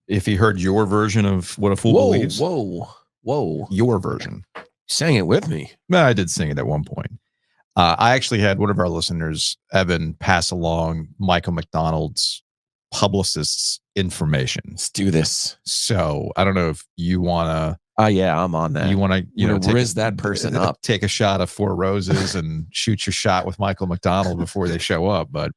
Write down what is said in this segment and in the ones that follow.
if he heard your version of what a fool believes. Whoa. Your version. Sang it with me. I did sing it at one point. I actually had one of our listeners, Evan, pass along Michael McDonald's publicist's information. Let's do this. So I don't know if you want to. Yeah, I'm on that. You want to, riz that person up. Take a shot of Four Roses and shoot your shot with Michael McDonald before they show up. But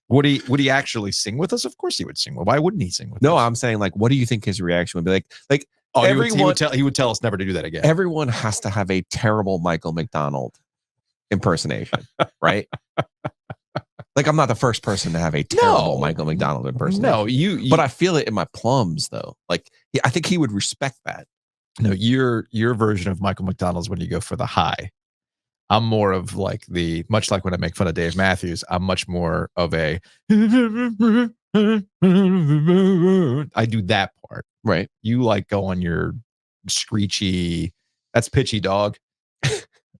would he actually sing with us? Of course he would sing. Well, why wouldn't he sing with us? No, I'm saying, like, what do you think his reaction would be? Like everyone, he would tell us never to do that again. Everyone has to have a terrible Michael McDonald impersonation, right? Like, I'm not the first person to have a terrible Michael McDonald impersonation. No, but I feel it in my plums, though. Like, I think he would respect that. No, your version of Michael McDonald's when you go for the high. I'm more of like much like when I make fun of Dave Matthews, I'm much more of a I do that part. Right. You like go on your screechy, that's pitchy dog.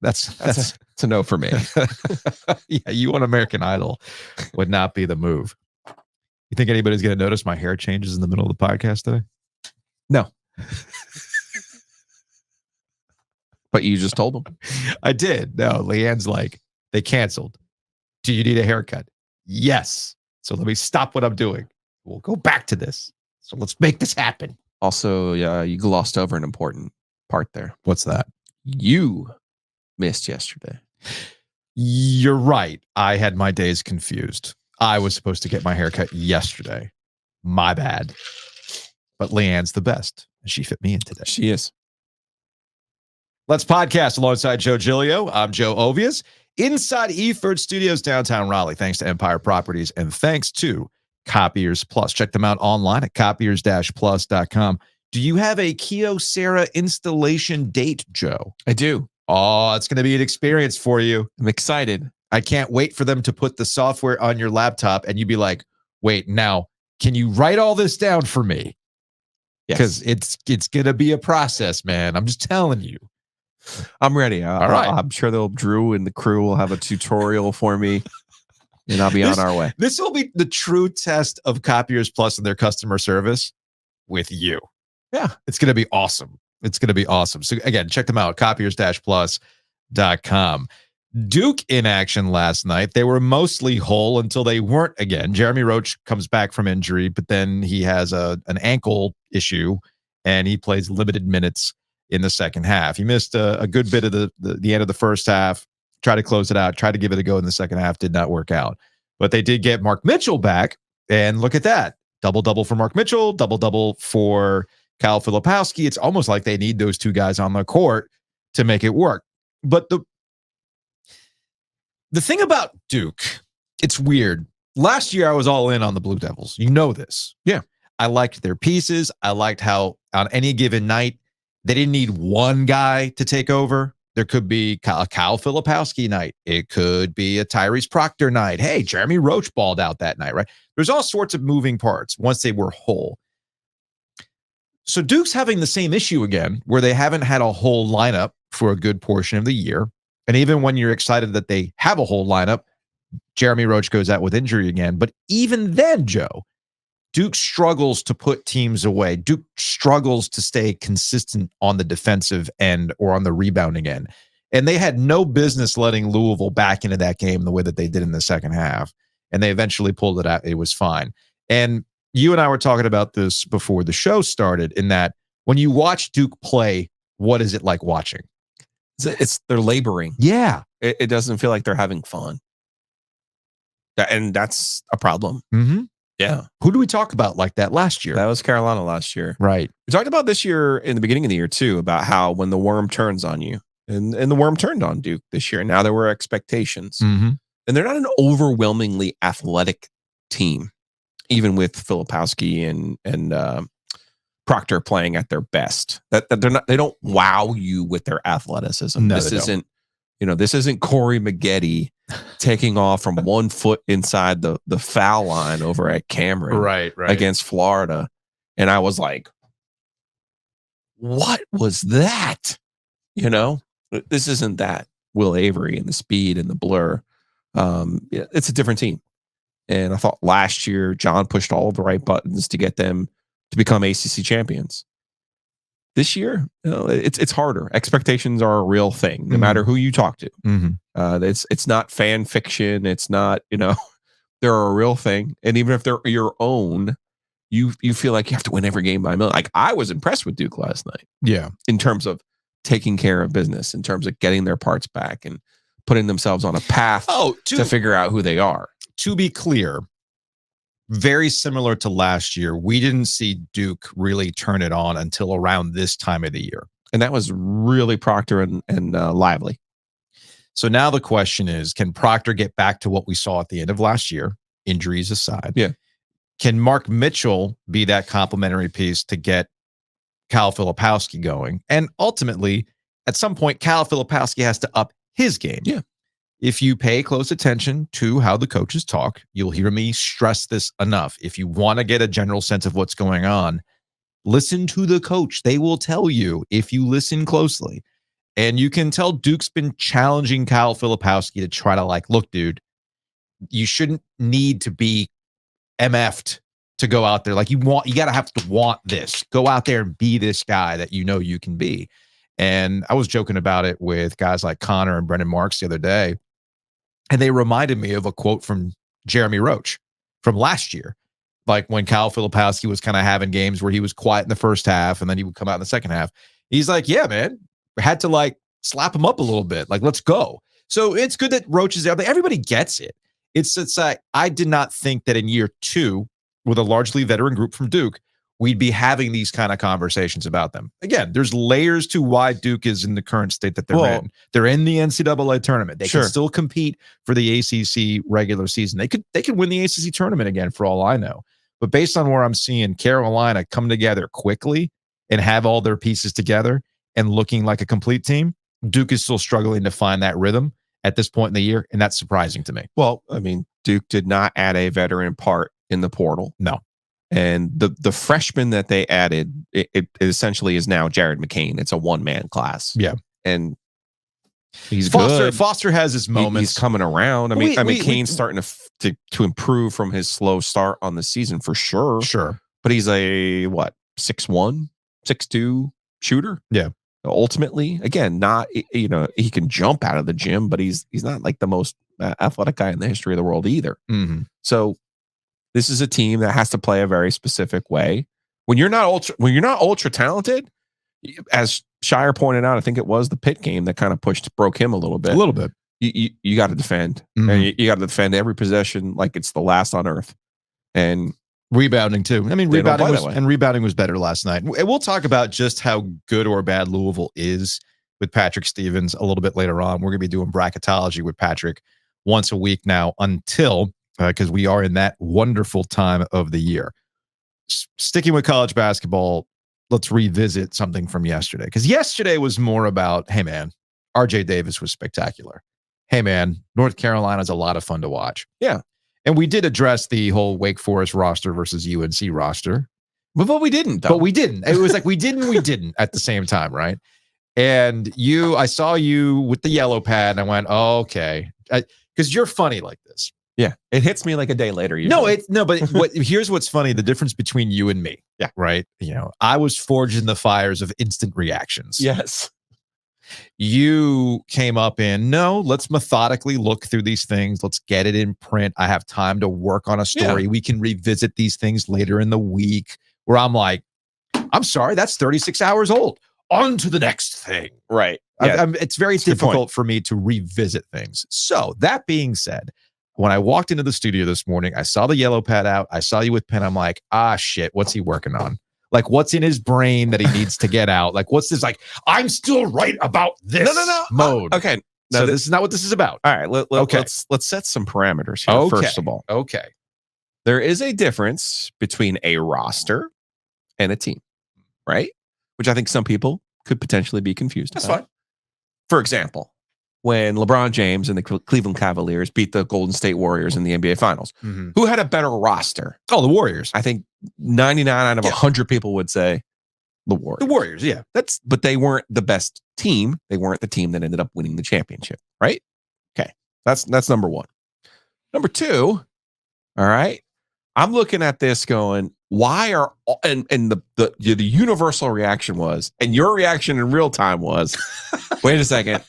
That's a no for me. Yeah, you on American Idol would not be the move. You think anybody's going to notice my hair changes in the middle of the podcast today? No. But you just told them. I did. No, Leanne's like, they canceled. Do you need a haircut? Yes. So let me stop what I'm doing. We'll go back to this. So let's make this happen. Also, you glossed over an important part there. What's that? You missed yesterday. You're right. I had my days confused. I was supposed to get my haircut yesterday. My bad. But Leanne's the best. And she fit me in today. She is. Let's podcast alongside Joe Giglio. I'm Joe Ovias. Inside Eford Studios, downtown Raleigh. Thanks to Empire Properties and thanks to Copiers Plus. Check them out online at copiers-plus.com. Do you have a Kyocera installation date, Joe? I do. Oh, it's going to be an experience for you. I'm excited. I can't wait for them to put the software on your laptop and you'd be like, wait, now, can you write all this down for me? Because it's going to be a process, man. I'm just telling you. I'm ready. All right. I'm sure Drew and the crew will have a tutorial for me, and I'll be on our way. This will be the true test of Copiers Plus and their customer service with you. Yeah. It's going to be awesome. It's going to be awesome. So again, check them out, copiers-plus.com. Duke in action last night. They were mostly whole until they weren't again. Jeremy Roach comes back from injury, but then he has an ankle issue, and he plays limited minutes in the second half. He missed a good bit of the end of the first half, tried to close it out, tried to give it a go in the second half, did not work out. But they did get Mark Mitchell back, and look at that. Double-double for Mark Mitchell, double-double for Kyle Filipowski. It's almost like they need those two guys on the court to make it work. But the thing about Duke, it's weird. Last year, I was all in on the Blue Devils. You know this. Yeah. I liked their pieces. I liked how on any given night, they didn't need one guy to take over. There could be a Kyle Filipowski night. It could be a Tyrese Proctor night. Hey, Jeremy Roach balled out that night, right? There's all sorts of moving parts once they were whole. So Duke's having the same issue again, where they haven't had a whole lineup for a good portion of the year. And even when you're excited that they have a whole lineup, Jeremy Roach goes out with injury again. But even then, Joe, Duke struggles to put teams away. Duke struggles to stay consistent on the defensive end or on the rebounding end. And they had no business letting Louisville back into that game the way that they did in the second half. And they eventually pulled it out. It was fine. And you and I were talking about this before the show started, in that when you watch Duke play, what is it like watching? They're laboring. Yeah. It doesn't feel like they're having fun. And that's a problem. Mm-hmm. Yeah. Who do we talk about like that last year? That was Carolina last year. Right. We talked about this year in the beginning of the year, too, about how when the worm turns on you, and the worm turned on Duke this year. Now there were expectations. Mm-hmm. And they're not an overwhelmingly athletic team, even with Filipowski and Proctor playing at their best. That they're not. They don't wow you with their athleticism. No, this isn't Corey Maggette taking off from 1 foot inside the foul line over at Cameron, right against Florida. And I was like, what was that? This isn't that Will Avery and the speed and the blur. It's a different team. And I thought last year, John pushed all the right buttons to get them to become ACC champions. This year, it's harder. Expectations are a real thing, no matter who you talk to. It's not fan fiction. It's not, they're a real thing. And even if they're your own, you feel like you have to win every game by a million. Like, I was impressed with Duke last night. Yeah. In terms of taking care of business, in terms of getting their parts back and putting themselves on a path to figure out who they are. To be clear, very similar to last year, we didn't see Duke really turn it on until around this time of the year. And that was really Proctor and Lively. So now the question is, can Proctor get back to what we saw at the end of last year, injuries aside? Yeah. Can Mark Mitchell be that complementary piece to get Cal Filipowski going? And ultimately, at some point, Cal Filipowski has to up his game. Yeah. If you pay close attention to how the coaches talk, you'll hear me stress this enough. If you want to get a general sense of what's going on, listen to the coach. They will tell you if you listen closely. And you can tell Duke's been challenging Cal Filipowski to try to look, dude, you shouldn't need to be MF'd to go out there. You got to have to want this. Go out there and be this guy that you can be. And I was joking about it with guys like Connor and Brendan Marks the other day. And they reminded me of a quote from Jeremy Roach from last year. When Cal Filipowski was kind of having games where he was quiet in the first half and then he would come out in the second half. He's like, yeah, man, had to slap him up a little bit. Let's go. So it's good that Roach is there. Everybody gets it. It's I did not think that in year 2, with a largely veteran group from Duke, we'd be having these kind of conversations about them. Again, there's layers to why Duke is in the current state that they're in. They're in the NCAA tournament. They can still compete for the ACC regular season. They could win the ACC tournament again for all I know. But based on where I'm seeing Carolina come together quickly and have all their pieces together and looking like a complete team, Duke is still struggling to find that rhythm at this point in the year, and that's surprising to me. Well, I mean, Duke did not add a veteran part in the portal. No. And the freshman that they added, it essentially is now Jared McCain. It's a one-man class. Yeah. And he's Foster. good. Foster has his moments. He's coming around. I mean, Cain's starting to improve from his slow start on the season for sure. Sure. But he's a 6'1", 6'2" shooter. Yeah. Ultimately, again, not he can jump out of the gym, but he's not the most athletic guy in the history of the world either. Mm-hmm. So this is a team that has to play a very specific way. When you're not ultra talented, as Shire pointed out, I think it was the Pitt game that kind of broke him a little bit. A little bit. You got to defend, and you got to defend every possession like it's the last on earth, and rebounding too. I mean, rebounding was better last night. And we'll talk about just how good or bad Louisville is with Patrick Stevens a little bit later on. We're going to be doing bracketology with Patrick once a week now until because we are in that wonderful time of the year. Sticking with college basketball, let's revisit something from yesterday. Because yesterday was more about, hey, man, RJ Davis was spectacular. Hey, man, North Carolina's a lot of fun to watch. Yeah. And we did address the whole Wake Forest roster versus UNC roster. But we didn't, though. But we didn't. It was we didn't at the same time, right? And I saw you with the yellow pad, and I went, oh, okay. Because you're funny like this. Yeah, it hits me like a day later. Usually. But here's what's funny: the difference between you and me. Yeah, right. I was forged in the fires of instant reactions. Yes, you came up in let's methodically look through these things. Let's get it in print. I have time to work on a story. Yeah. We can revisit these things later in the week. Where I'm like, I'm sorry, that's 36 hours old. On to the next thing. Right. Yeah. It's very difficult for me to revisit things. So that being said, when I walked into the studio this morning, I saw the yellow pad out. I saw you with pen. I'm like, shit, what's he working on? What's in his brain that he needs to get out? What's this? I'm still right about this. No. Mode. Okay. So this is not what this is about. All right. Let's set some parameters here. Okay. First of all. Okay. There is a difference between a roster and a team, right? Which I think some people could potentially be confused about. That's fine. For example, when LeBron James and the Cleveland Cavaliers beat the Golden State Warriors in the NBA Finals, who had a better roster? Oh, the Warriors. I think 99 out of 100 people would say the Warriors. The Warriors, yeah. But they weren't the best team. They weren't the team that ended up winning the championship, right? Okay, that's number one. Number two, all right, I'm looking at this going, why are and the universal reaction was, and your reaction in real time was, wait a second,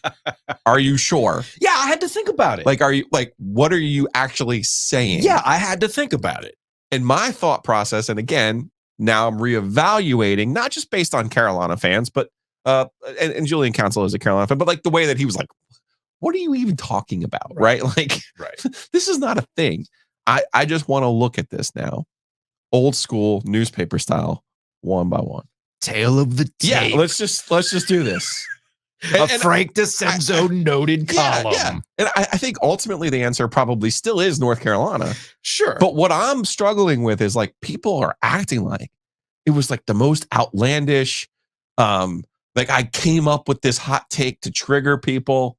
are you sure? Yeah, I had to think about it. Like, are you like, what are you actually saying? Yeah, I had to think about it. And my thought process, and again, now I'm reevaluating, not just based on Carolina fans, but and Julian Council is a Carolina fan, but like the way that he was like, what are you even talking about? Right? Like, this is not a thing. I just want to look at this now. Old school newspaper style, one by one. Tale of the tape. Yeah, let's just do this. Frank DeCenzo noted column. Yeah. And I think ultimately the answer probably still is North Carolina. Sure. But what I'm struggling with is like people are acting like it was like the most outlandish. Like I came up with this hot take to trigger people.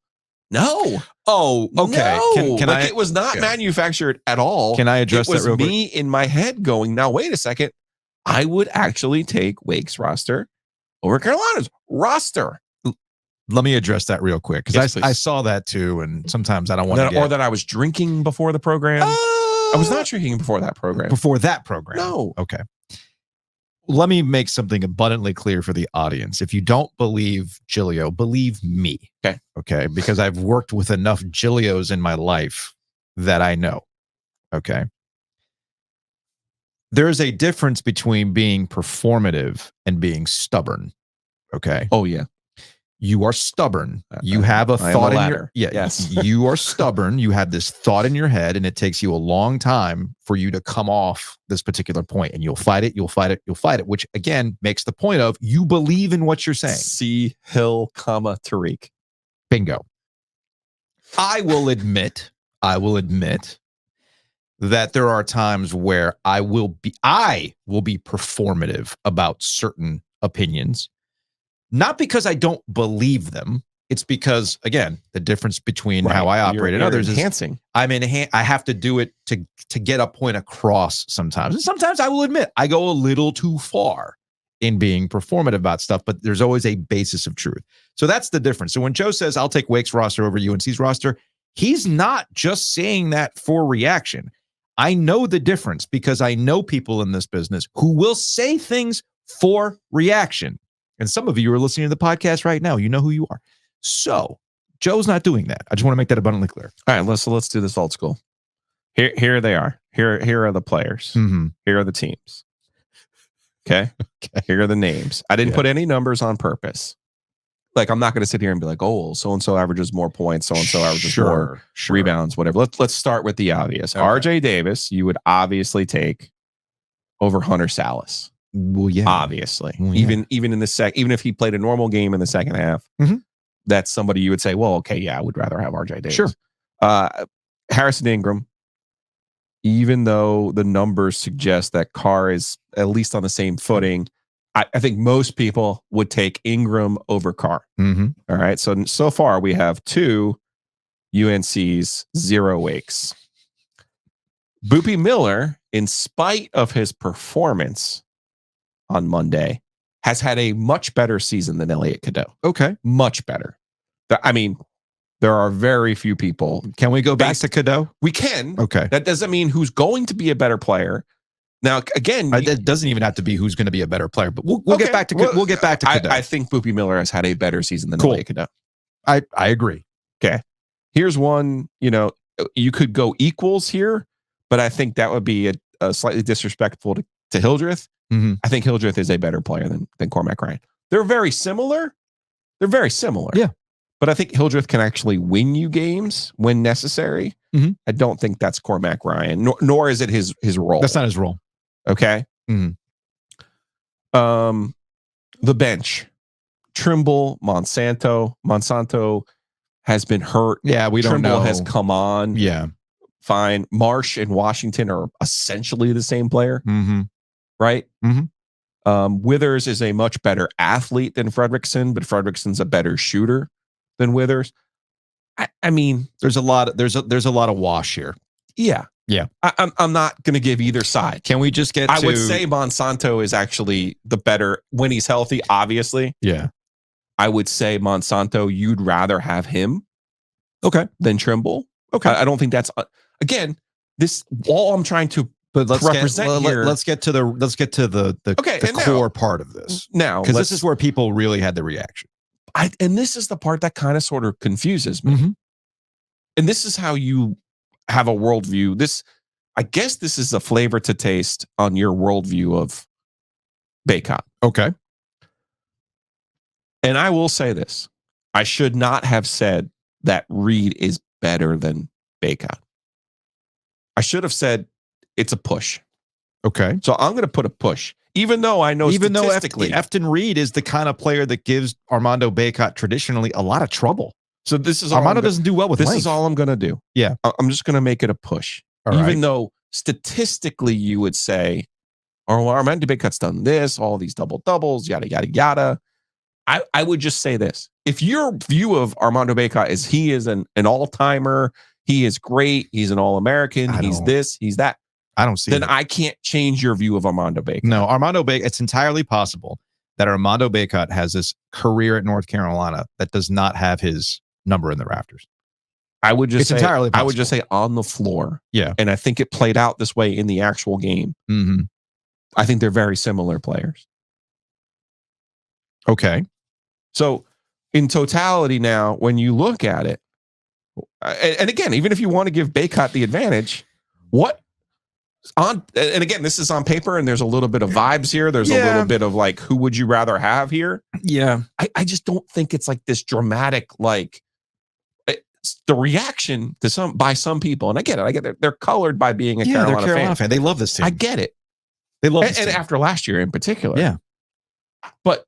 No. Oh, okay. No. Can like I, it was not manufactured at all. Can I address that real quick? It was me quick? in my head going, now wait a second. I would actually take Wake's roster over Carolina's roster. Let me address that real quick because I saw that too, and sometimes I don't want to. Or that I was drinking before the program. I was not drinking before that program. Before that program, no. Okay. Let me make something abundantly clear for the audience. If you don't believe Giglio, believe me. Okay. Okay. Because I've worked with enough Giglios in my life that I know. Okay. There is a difference between being performative and being stubborn. Okay. Oh, yeah. You are stubborn. You have a thought in your yes. You are stubborn. You have this thought in your head, and it takes you a long time for you to come off this particular point. And you'll fight it. You'll fight it. You'll fight it. Which again makes the point of you believe in what you're saying. C Hill, Tariq. Bingo. I will admit that there are times where I will be performative about certain opinions. Not because I don't believe them. It's because, again, the difference between how I operate and others enhancing. is I have to do it to get a point across sometimes. And sometimes I will admit I go a little too far in being performative about stuff, but there's always a basis of truth. So that's the difference. So when Joe says, I'll take Wake's roster over UNC's roster, he's not just saying that for reaction. I know the difference because I know people in this business who will say things for reaction. And some of you are listening to the podcast right now. You know who you are. So Joe's not doing that. I just want to make that abundantly clear. All right, let's do this old school. Here they are. Here are the players. Mm-hmm. Here are the teams. Okay. Here are the names. I didn't put any numbers on purpose. Like I'm not going to sit here and be like, oh, so and so averages more points, so and so averages more rebounds, whatever. Let's start with the obvious. Okay. RJ Davis, you would obviously take over Hunter Salas. Well, yeah, obviously. Well, yeah. Even in the even if he played a normal game in the second half, that's somebody you would say, well, okay, yeah, I would rather have RJ Davis. Sure. Harrison Ingram, even though the numbers suggest that Carr is at least on the same footing, I think most people would take Ingram over Carr. Mm-hmm. All right. So far we have 2 UNCs, 0 Wakes. Boopy Miller, in spite of his performance on Monday, has had a much better season than Elliot Cadeau. Okay. Much better. I mean, there are very few people. Can we go back to Cadeau? We can. Okay. That doesn't mean who's going to be a better player. Now, again, it doesn't even have to be who's going to be a better player, but we'll get back to we'll get back to Cadeau. I think Boopy Miller has had a better season than Elliot Cadeau. I agree. Okay. Here's one, you could go equals here, but I think that would be a slightly disrespectful to Hildreth. Mm-hmm. I think Hildreth is a better player than Cormac Ryan. They're very similar. Yeah. But I think Hildreth can actually win you games when necessary. Mm-hmm. I don't think that's Cormac Ryan, nor is it his role. That's not his role. Okay. Mm-hmm. The bench. Trimble, Monsanto has been hurt. Yeah, we don't know. Trimble has come on. Yeah. Fine. Marsh and Washington are essentially the same player. Mm-hmm. Right? Mm-hmm. Withers is a much better athlete than Fredrickson, but Fredrickson's a better shooter than Withers. I mean, there's a lot of wash here. Yeah. I'm not going to give either side. Can we just get I would say Monsanto is actually the better when he's healthy, obviously. Yeah. I would say Monsanto, you'd rather have him than Trimble. Okay. I don't think that's again, this all I'm trying to But let's represent here. let's get to the Okay, the and core part of this now, because this is where people really had the reaction. And this is the part that kind of sort of confuses me. Mm-hmm. And this is how you have a worldview. I guess this is a flavor to taste on your worldview of Bacot. Okay. And I will say this. I should not have said that Reed is better than Bacot. I should have said it's a push. Okay. So I'm going to put a push. Even though I know statistically. Efton Reed is the kind of player that gives Armando Bacot traditionally a lot of trouble. So this is Armando doesn't do well with this length. is all I'm going to do. Yeah. I'm just going to make it a push. All Even right. though statistically you would say, oh, Armando Bacot's done this, all these double-doubles, yada, yada, yada. I would just say this. If your view of Armando Bacot is he is an all-timer, he is great, he's an All-American, he's this, he's that. I don't see then that. I can't change your view of Armando Bacot. No, Armando Bacot, it's entirely possible that Armando Bacot has this career at North Carolina that does not have his number in the rafters. I would just say entirely possible. I would just say on the floor. Yeah. And I think it played out this way in the actual game. Mm-hmm. I think they're very similar players. Okay. So in totality now, when you look at it, and again, even if you want to give Bacot the advantage, and again, this is on paper and there's a little bit of vibes here. There's a little bit of like, who would you rather have here? Yeah. I just don't think it's like this dramatic, like the reaction to by some people. And I get it. They're colored by being a Carolina fan. They love this team. I get it. They love and after last year in particular. Yeah. But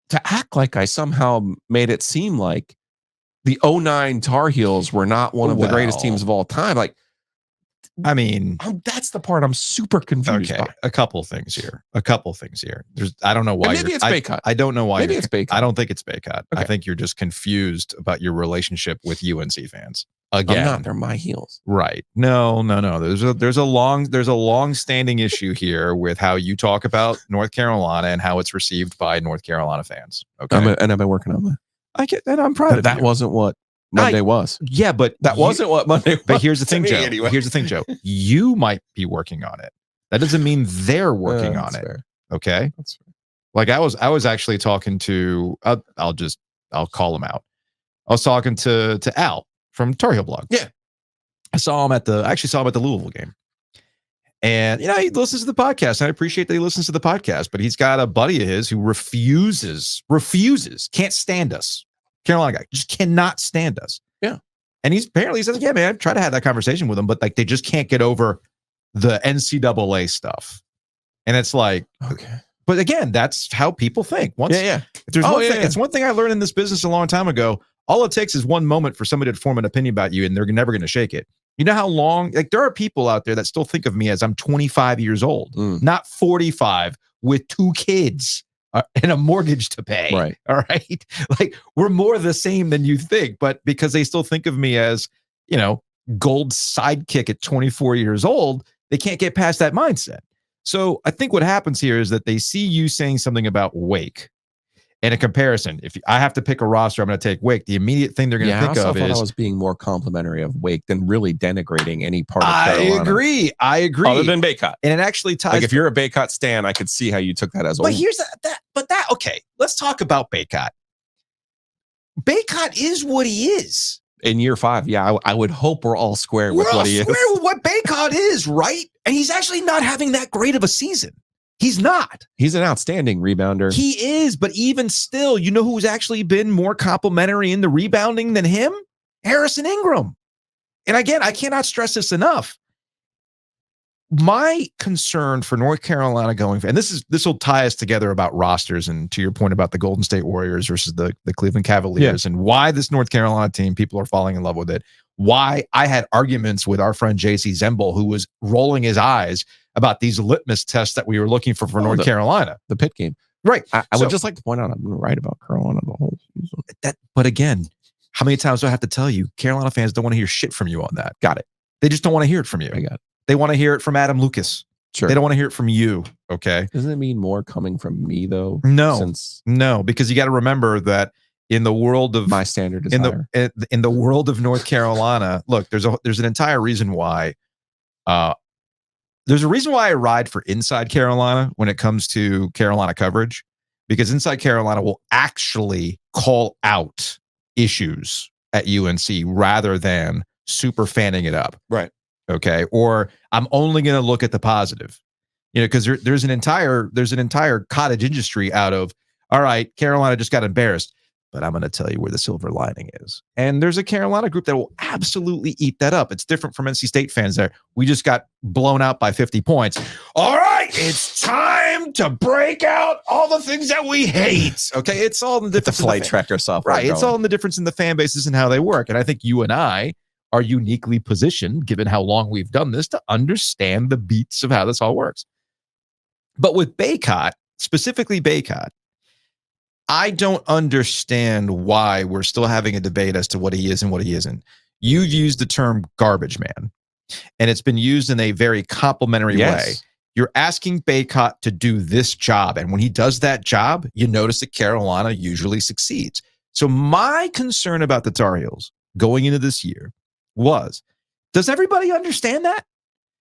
to act like I somehow made it seem like the 2009 Tar Heels were not one of the greatest teams of all time. Like, I mean, that's the part I'm super confused by. A couple things here. I don't know why. And maybe it's Bacot. I don't know why. Maybe it's Bacot. I don't think it's Bacot. Okay. I think you're just confused about your relationship with UNC fans. Again, I'm not. They're my heels. Right. No. There's a long-standing issue here with how you talk about North Carolina and how it's received by North Carolina fans. Okay. And I've been working on that. I get that. I'm proud of that. Wasn't what Monday was. Yeah, but that wasn't what Monday was. But here's the thing, Joe. Anyway. Here's the thing, Joe. You might be working on it. That doesn't mean they're working on it. Fair. Okay. That's fair. Like I was actually talking to I'll call him out. I was talking to Al from Tar Heel Blog. Yeah. I actually saw him at the Louisville game. And he listens to the podcast. And I appreciate that he listens to the podcast, but he's got a buddy of his who refuses, can't stand us. Carolina guy just cannot stand us. Yeah. And he says, yeah, man, I try to have that conversation with him, but like they just can't get over the NCAA stuff. And it's like, okay. But again, that's how people think. It's one thing I learned in this business a long time ago. All it takes is one moment for somebody to form an opinion about you, and they're never going to shake it. You know how long? Like there are people out there that still think of me as I'm 25 years old, not 45 with 2 kids and a mortgage to pay. Right. All right. Like we're more the same than you think, but because they still think of me as, gold sidekick at 24 years old, they can't get past that mindset. So I think what happens here is that they see you saying something about Wake. And a comparison, if I have to pick a roster, I'm going to take Wake. The immediate thing they're going to think of is I was being more complimentary of Wake than really denigrating any part of Carolina. I agree. Other than Bacot. And it actually ties. Like if you're a Bacot stan, I could see how you took that as. But here's okay. Let's talk about Bacot. Bacot is what he is. In year 5, yeah, I would hope we're all square with what he is. Square with what Bacot is, right? And he's actually not having that great of a season. He's not. He's an outstanding rebounder. He is, but even still, you know who's actually been more complimentary in the rebounding than him? Harrison Ingram. And again, I cannot stress this enough. My concern for North Carolina and this will tie us together about rosters and to your point about the Golden State Warriors versus the Cleveland Cavaliers and why this North Carolina team, people are falling in love with it. Why I had arguments with our friend JC Zembel, who was rolling his eyes about these litmus tests that we were looking for North Carolina. The Pitt game. Right. I would just like to point out I'm right about Carolina the whole season. But again, how many times do I have to tell you, Carolina fans don't want to hear shit from you on that. Got it. They just don't want to hear it from you. I got it. They want to hear it from Adam Lucas. Sure. They don't want to hear it from you. Okay. Doesn't it mean more coming from me though? No, because you got to remember that in the world of my standard is higher. In the world of North Carolina, look, there's an entire reason why There's a reason why I ride for Inside Carolina when it comes to Carolina coverage, because Inside Carolina will actually call out issues at UNC rather than super fanning it up. Right. Okay. Or I'm only going to look at the positive, because there's an entire cottage industry out of, all right, Carolina just got embarrassed, but I'm going to tell you where the silver lining is. And there's a Carolina group that will absolutely eat that up. It's different from NC State fans there. We just got blown out by 50 points. All right, it's time to break out all the things that we hate. Okay, it's all in the difference. The flight tracker software. Right, it's all in the difference in the fan bases and how they work. And I think you and I are uniquely positioned, given how long we've done this, to understand the beats of how this all works. But with Bacot, specifically Bacot, I don't understand why we're still having a debate as to what he is and what he isn't. You've used the term garbage man, and it's been used in a very complimentary way. You're asking Bacot to do this job, and when he does that job, you notice that Carolina usually succeeds. So my concern about the Tar Heels going into this year was, does everybody understand that?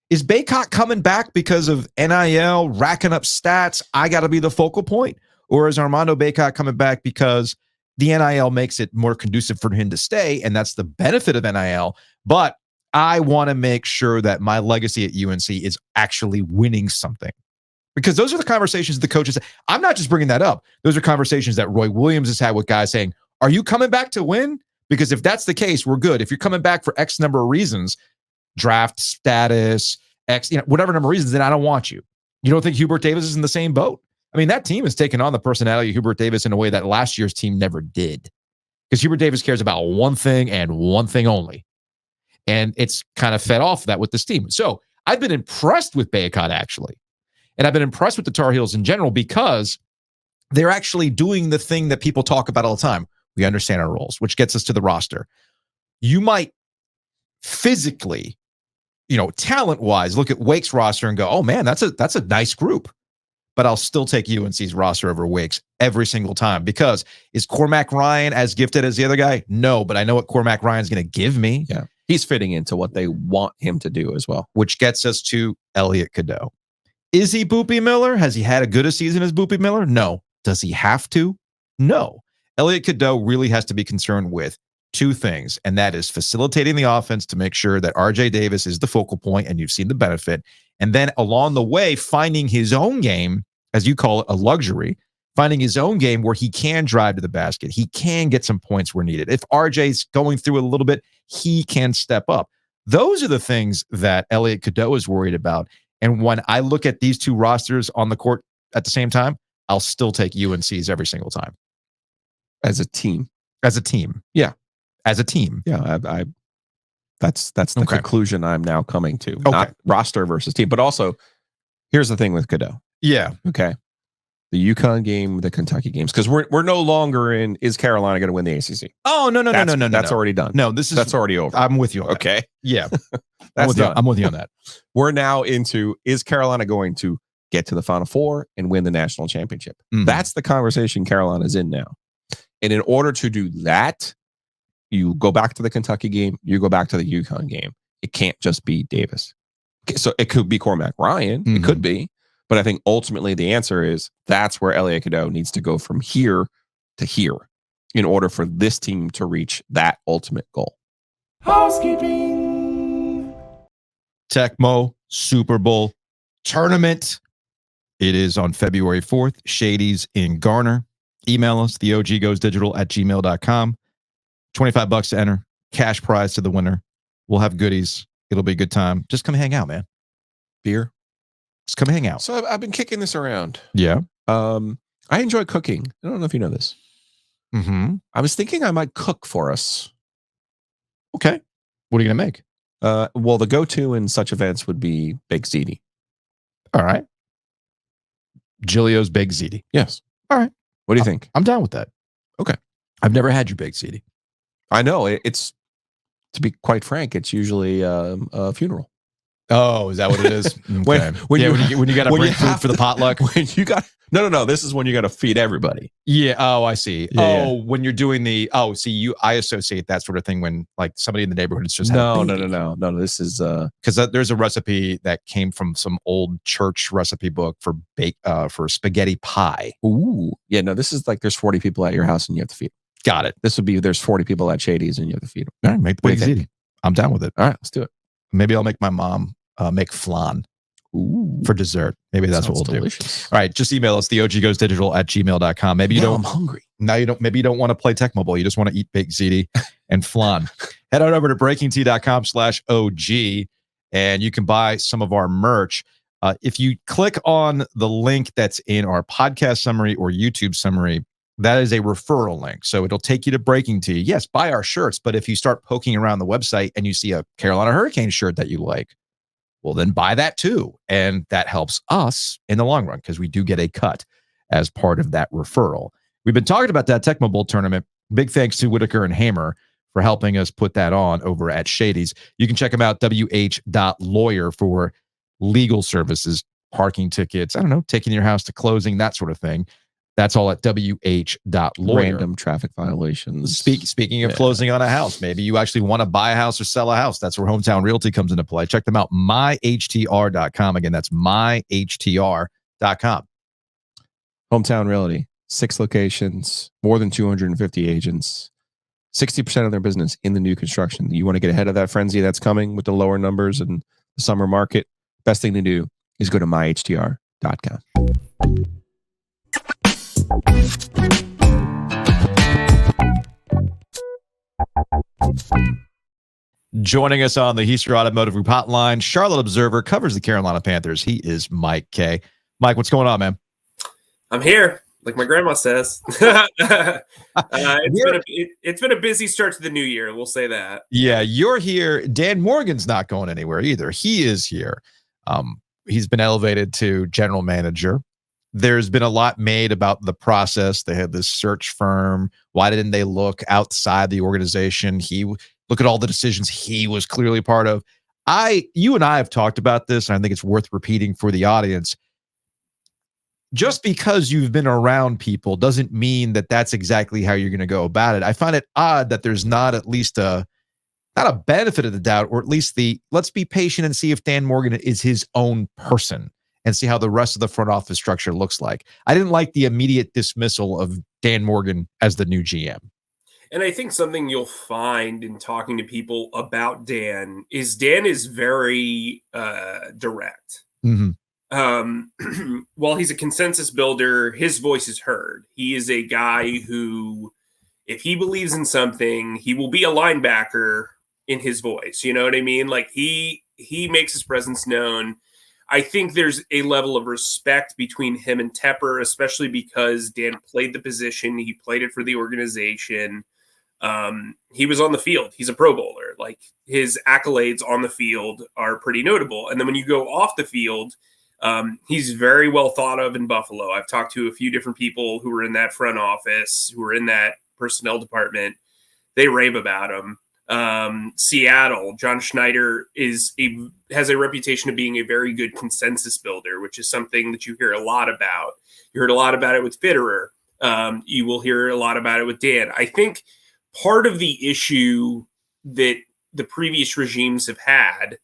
Is Bacot coming back because of NIL, racking up stats? I got to be the focal point. Or is Armando Bacot coming back because the NIL makes it more conducive for him to stay, and that's the benefit of NIL? But I want to make sure that my legacy at UNC is actually winning something. Because those are the conversations the coaches. I'm not just bringing that up. Those are conversations that Roy Williams has had with guys saying, are you coming back to win? Because if that's the case, we're good. If you're coming back for X number of reasons, draft status, X, whatever number of reasons, then I don't want you. You don't think Hubert Davis is in the same boat? I mean, that team has taken on the personality of Hubert Davis in a way that last year's team never did. Because Hubert Davis cares about one thing and one thing only. And it's kind of fed off that with this team. So I've been impressed with Bacot, actually. And I've been impressed with the Tar Heels in general because they're actually doing the thing that people talk about all the time. We understand our roles, which gets us to the roster. You might physically, talent-wise, look at Wake's roster and go, oh, man, that's a nice group. But I'll still take UNC's roster over Wake's every single time, because is Cormac Ryan as gifted as the other guy? No, but I know what Cormac Ryan's going to give me. Yeah, he's fitting into what they want him to do as well. Which gets us to Elliot Cadeau. Is he Boopy Miller? Has he had a good a season as Boopy Miller? No. Does he have to? No. Elliot Cadeau really has to be concerned with two things, and that is facilitating the offense to make sure that RJ Davis is the focal point, and you've seen the benefit. And then along the way, finding his own game, as you call it, a luxury, finding his own game where he can drive to the basket. He can get some points where needed. If RJ's going through it a little bit, he can step up. Those are the things that Elliot Cadeau is worried about. And when I look at these two rosters on the court at the same time, I'll still take UNC's every single time. As a team. As a team. Yeah. As a team. Yeah, that's the conclusion I'm now coming to. Okay. Not roster versus team, but also here's the thing with Cadeau. Yeah. Okay. The UConn game, the Kentucky games, because we're no longer in, is Carolina going to win the ACC? Oh, no. That's already done. No, that's already over. I'm with you on okay. That. Yeah. I'm with you on that. We're now into, is Carolina going to get to the Final Four and win the national championship? Mm-hmm. That's the conversation Carolina's in now. And in order to do that, you go back to the Kentucky game, you go back to the UConn game. It can't just be Davis. Okay, so it could be Cormac Ryan. Mm-hmm. It could be. But I think ultimately the answer is that's where Elliot Cadeau needs to go from here to here in order for this team to reach that ultimate goal. Housekeeping. Tecmo Super Bowl tournament. It is on February 4th. Shady's in Garner. Email us, theoggoesdigital@gmail.com. $25 to enter. Cash prize to the winner. We'll have goodies. It'll be a good time. Just come hang out, man. Beer. Just come hang out. So I've been kicking this around. Yeah. I enjoy cooking. I don't know if you know this. Mm-hmm. I was thinking I might cook for us. Okay. What are you going to make? Well, the go-to in such events would be baked ziti. All right. Giglio's baked ziti. Yes. All right. What do you think? I'm down with that. Okay. I've never had your baked ziti. I know. It's, to be quite frank, it's usually a funeral. Oh, is that what it is? Okay. When you got to when bring you food have for the potluck. When you got no, this is when you got to feed everybody. Yeah. Oh, I see. Yeah, When you're doing I associate that sort of thing when like somebody in the neighborhood is just had a no. This is because there's a recipe that came from some old church recipe book for spaghetti pie. ooh, yeah, no, this is like there's 40 people at your house and you have to feed them. Got it. This would be there's 40 people at Shady's and you have to feed them. All right, make the What do you big think? ziti. I'm down with it. All right, let's do it. Maybe I'll make my mom make flan for dessert. Maybe that's what we'll delicious. do. All right, just email us, theoggoesdigital@gmail.com. Maybe you Now don't. I'm hungry. Now you don't. Maybe you don't want to play Tecmo Bowl. You just want to eat baked ziti and flan. Head on over to breakingtea.com/OG and you can buy some of our merch. If you click on the link that's in our podcast summary or YouTube summary, that is a referral link. So it'll take you to Breaking Tea. Yes, buy our shirts. But if you start poking around the website and you see a Carolina Hurricane shirt that you like, well, then buy that too. And that helps us in the long run because we do get a cut as part of that referral. We've been talking about that Tecmo Bowl tournament. Big thanks to Whitaker and Hamer for helping us put that on over at Shady's. You can check them out, wh.lawyer, for legal services, parking tickets, I don't know, taking your house to closing, that sort of thing. That's all at wh.lawyer. Random traffic violations. Speaking of closing on a house, maybe you actually want to buy a house or sell a house. That's where Hometown Realty comes into play. Check them out, myhtr.com. Again, that's myhtr.com. Hometown Realty, 6 locations, more than 250 agents, 60% of their business in the new construction. You want to get ahead of that frenzy that's coming with the lower numbers and the summer market. Best thing to do is go to myhtr.com. Joining us on the Heister Automotive Group hotline, Charlotte Observer, covers the Carolina Panthers. He is Mike K. Mike, what's going on, man? I'm here, like my grandma says. It's been a busy start to the new year. We'll say that. Yeah, you're here. Dan Morgan's not going anywhere either. He is here. He's been elevated to general manager. There's been a lot made about the process. They had this search firm. Why didn't they look outside the organization? Look at all the decisions he was clearly part of. You and I have talked about this, and I think it's worth repeating for the audience. Just because you've been around people doesn't mean that that's exactly how you're going to go about it. I find it odd that there's not at least not a benefit of the doubt, or at least let's be patient and see if Dan Morgan is his own person and see how the rest of the front office structure looks like. I didn't like the immediate dismissal of Dan Morgan as the new GM. And I think something you'll find in talking to people about Dan is very direct. Mm-hmm. While he's a consensus builder, his voice is heard. He is a guy who, if he believes in something, he will be a linebacker in his voice. You know what I mean? Like he makes his presence known. I think there's a level of respect between him and Tepper, especially because Dan played the position. He played it for the organization. He was on the field. He's a Pro Bowler. Like his accolades on the field are pretty notable. And then when you go off the field, he's very well thought of in Buffalo. I've talked to a few different people who were in that front office, who were in that personnel department. They rave about him. Seattle, John Schneider has a reputation of being a very good consensus builder, which is something that you hear a lot about. You heard a lot about it with Fitterer. You will hear a lot about it with Dan. I think part of the issue that the previous regimes have had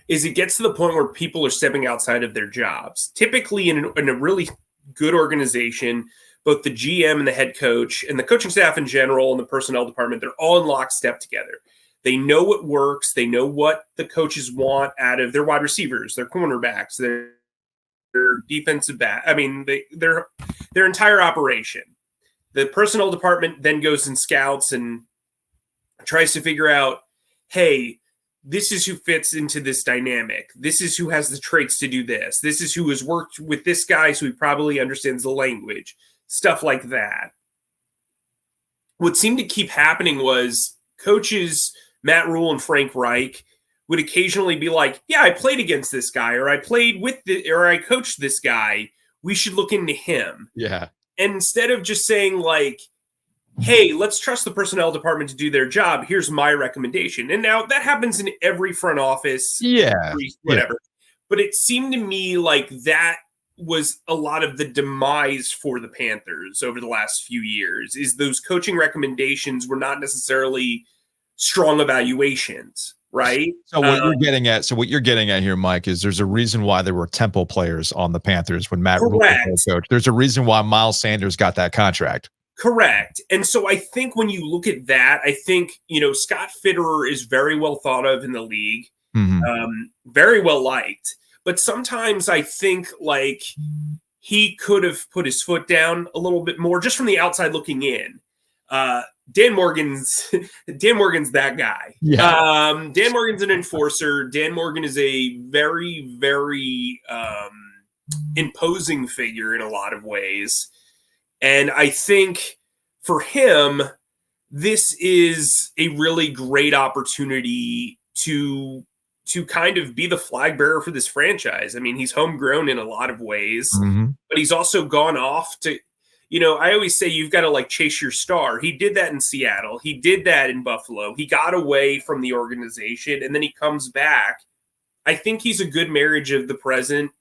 is it gets to the point where people are stepping outside of their jobs. Typically in a really good organization, both the GM and the head coach and the coaching staff in general and the personnel department, they're all in lockstep together. They know what works. They know what the coaches want out of their wide receivers, their cornerbacks, their defensive back. I mean, their entire operation. The personnel department then goes and scouts and tries to figure out, hey, this is who fits into this dynamic. This is who has the traits to do this. This is who has worked with this guy, so he probably understands the language. Stuff like that. What seemed to keep happening was coaches Matt Rule and Frank Reich would occasionally be like, yeah, I played against this guy, or I coached this guy. We should look into him. Yeah. And instead of just saying like, hey, let's trust the personnel department to do their job. Here's my recommendation. And now that happens in every front office, Yeah. whatever. But it seemed to me like that was a lot of the demise for the Panthers over the last few years, is those coaching recommendations were not necessarily strong evaluations, right? So what you're getting at here, Mike, is there's a reason why there were Temple players on the Panthers when Matt Rule was head coach. There's a reason why Miles Sanders got that contract. Correct. And so I think when you look at that, I think, Scott Fitterer is very well thought of in the league, very well liked. But sometimes I think like he could have put his foot down a little bit more just from the outside looking in. Dan Morgan's that guy. Yeah. Dan Morgan's an enforcer. Dan Morgan is a very, very imposing figure in a lot of ways. And I think for him, this is a really great opportunity to kind of be the flag bearer for this franchise. I mean, he's homegrown in a lot of ways, but he's also gone off to, I always say you've got to like chase your star. He did that in Seattle. He did that in Buffalo. He got away from the organization and then he comes back. I think he's a good marriage of the present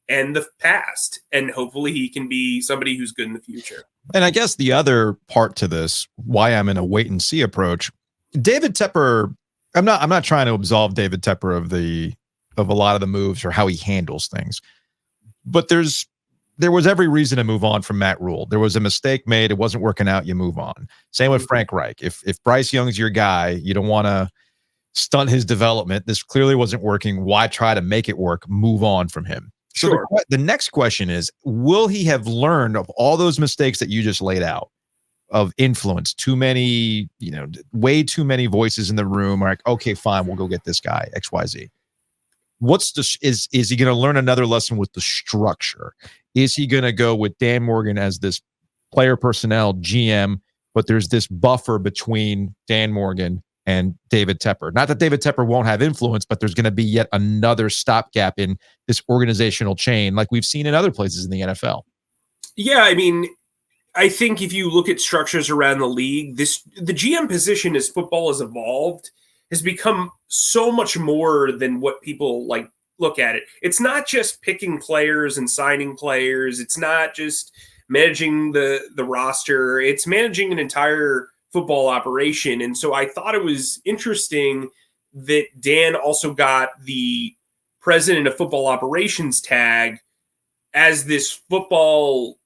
and the past, and hopefully he can be somebody who's good in the future. And I guess the other part to this, why I'm in a wait and see approach, David Tepper, I'm not trying to absolve David Tepper of a lot of the moves or how he handles things, but there was every reason to move on from Matt Rule. There was a mistake made. It wasn't working out. You move on. Same with Frank Reich. If Bryce Young's your guy, you don't want to stunt his development. This clearly wasn't working. Why try to make it work? Move on from him. So Sure. the next question is, will he have learned of all those mistakes that you just laid out of influence? Too many, way too many voices in the room. Like, okay, fine, we'll go get this guy, XYZ. Is he going to learn another lesson with the structure? Is he going to go with Dan Morgan as this player personnel GM, but there's this buffer between Dan Morgan and David Tepper? Not that David Tepper won't have influence, but there's going to be yet another stopgap in this organizational chain like we've seen in other places in the NFL. Yeah, I mean, I think if you look at structures around the league, the GM position as football has evolved has become so much more than what people like look at it. It's not just picking players and signing players. It's not just managing the roster. It's managing an entire football operation. And so I thought it was interesting that Dan also got the president of football operations tag as this football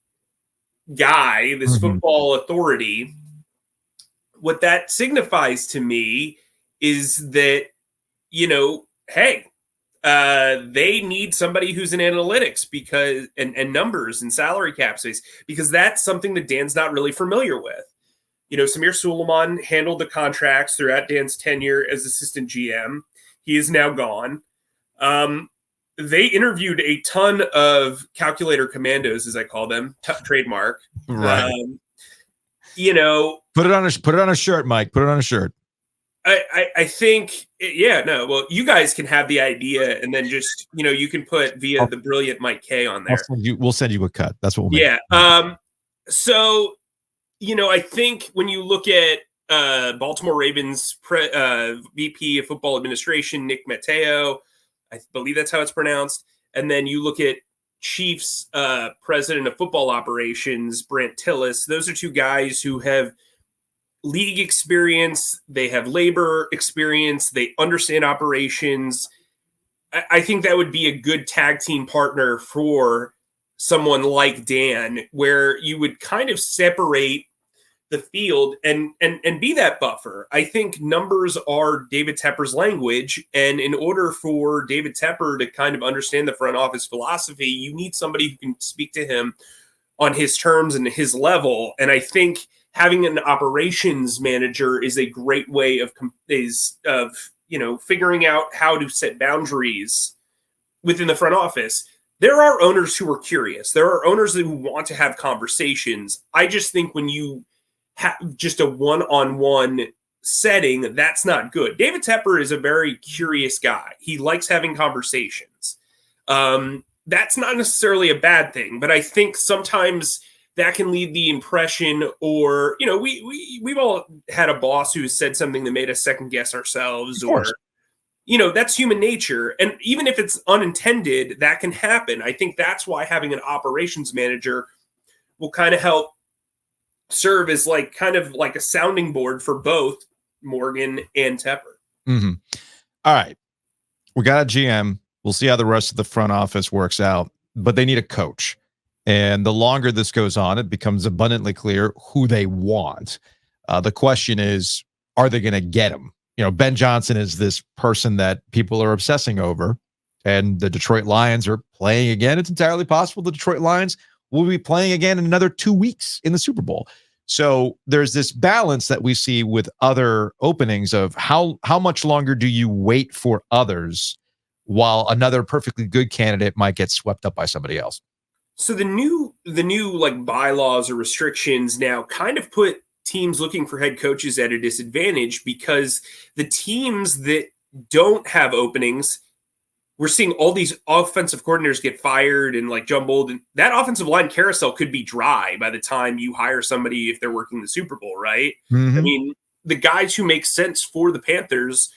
guy, this football authority. What that signifies to me is that, hey, they need somebody who's in analytics because and numbers and salary cap space, because that's something that Dan's not really familiar with. Samir Suleiman handled the contracts throughout Dan's tenure as assistant GM. He is now gone. They interviewed a ton of calculator commandos, as I call them, trademark. Right. Put it on a shirt, Mike. Put it on a shirt. I think, well, you guys can have the idea and then just, you can put via the brilliant Mike K on there. We'll send you a cut. That's what we'll make. Yeah. So, I think when you look at Baltimore Ravens VP of Football Administration, Nick Mateo, I believe that's how it's pronounced. And then you look at Chiefs President of Football Operations, Brant Tillis. Those are two guys who have league experience. They have labor experience. They understand operations. I think that would be a good tag team partner for someone like Dan, where you would kind of separate the field and be that buffer. I think numbers are David Tepper's language. And in order for David Tepper to kind of understand the front office philosophy, you need somebody who can speak to him on his terms and his level. And I think having an operations manager is a great way of figuring out how to set boundaries within the front office. There are owners who are curious. There are owners who want to have conversations. I just think when you have just a one-on-one setting, that's not good. David Tepper is a very curious guy. He likes having conversations. That's not necessarily a bad thing, but I think sometimes that can lead the impression, or, you know, we've all had a boss who said something that made us second guess ourselves, or, you know, that's human nature. And even if it's unintended, that can happen. I think that's why having an operations manager will kind of help serve as like kind of like a sounding board for both Morgan and Tepper. Mm-hmm. All right. We got a GM. We'll see how the rest of the front office works out, but they need a coach. And the longer this goes on, it becomes abundantly clear who they want. The question is, are they going to get him? You know, Ben Johnson is this person that people are obsessing over, and the Detroit Lions are playing again. It's entirely possible the Detroit Lions will be playing again in another 2 weeks in the Super Bowl. So there's this balance that we see with other openings of how much longer do you wait for others while another perfectly good candidate might get swept up by somebody else. So the new like bylaws or restrictions now kind of put teams looking for head coaches at a disadvantage, because the teams that don't have openings, we're seeing all these offensive coordinators get fired and like jumbled, and that offensive line carousel could be dry by the time you hire somebody if they're working the Super Bowl, right? Mm-hmm. I mean, the guys who make sense for the Panthers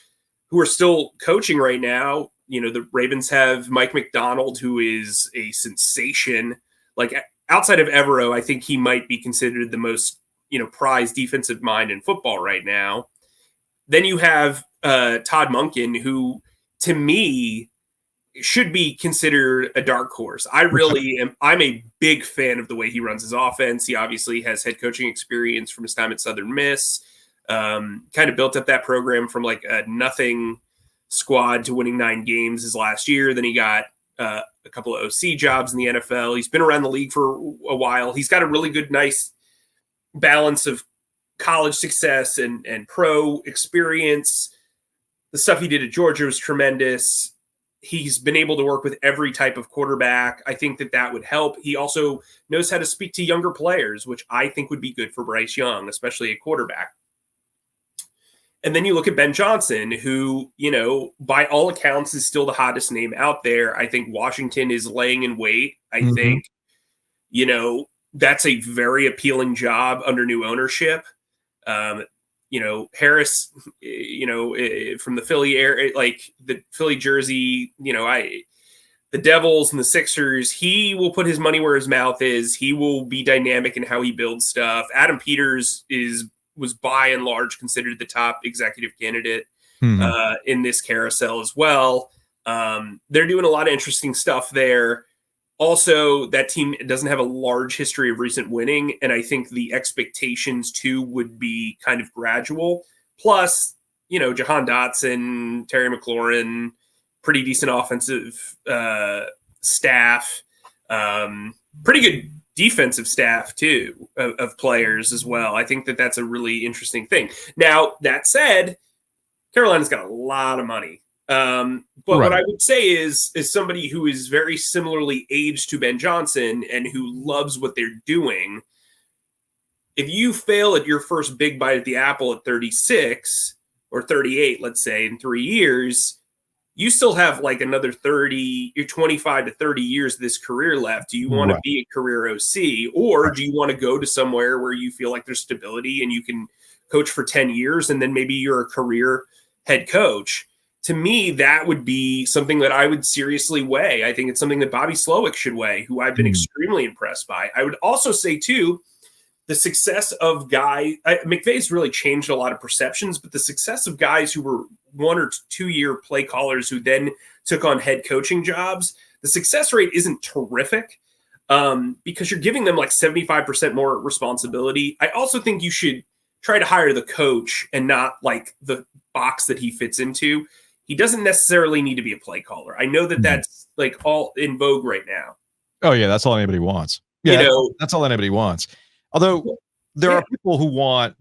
who are still coaching right now, you know, the Ravens have Mike McDonald, who is a sensation. Like outside of Evero, I think he might be considered the most, you know, prized defensive mind in football right now. Then you have Todd Monken, who to me should be considered a dark horse. I'm a big fan of the way he runs his offense. He obviously has head coaching experience from his time at Southern Miss. Kind of built up that program from like a nothing squad to winning 9 games his last year. Then he got a couple of OC jobs in the NFL. He's been around the league for a while. He's got a really good, nice balance of college success and pro experience. The stuff he did at Georgia was tremendous. He's been able to work with every type of quarterback. I think that would help. He also knows how to speak to younger players, which I think would be good for Bryce Young, especially a quarterback. And then you look at Ben Johnson, who, you know, by all accounts is still the hottest name out there. I think Washington is laying in wait. I think, you know, that's a very appealing job under new ownership. You know, Harris, you know, from the Philly area, like the Philly jersey, you know, the Devils and the Sixers, he will put his money where his mouth is. He will be dynamic in how he builds stuff. Adam Peters was by and large considered the top executive candidate in this carousel as well. They're doing a lot of interesting stuff there. Also, that team doesn't have a large history of recent winning, and I think the expectations too would be kind of gradual. Plus, you know, Jahan Dotson, Terry McLaurin, pretty decent offensive staff, pretty good defensive staff too of players as well. I think that's a really interesting thing. Now, that said, Carolina's got a lot of money. But what I would say is somebody who is very similarly aged to Ben Johnson and who loves what they're doing. If you fail at your first big bite at the apple at 36 or 38, let's say in 3 years, you still have like another 25 to 30 years of this career left. Do you want to be a career OC, or do you want to go to somewhere where you feel like there's stability and you can coach for 10 years and then maybe you're a career head coach? To me, that would be something that I would seriously weigh. I think it's something that Bobby Slowick should weigh, who I've been extremely impressed by. I would also say, too, the success of McVay's really changed a lot of perceptions, but the success of guys who were 1 or 2 year play callers who then took on head coaching jobs, the success rate isn't terrific because you're giving them like 75% more responsibility. I also think you should try to hire the coach and not like the box that he fits into. He doesn't necessarily need to be a play caller. I know that that's like all in vogue right now. Oh yeah, that's all anybody wants. Yeah, you know, that's all anybody wants. Although there are people who want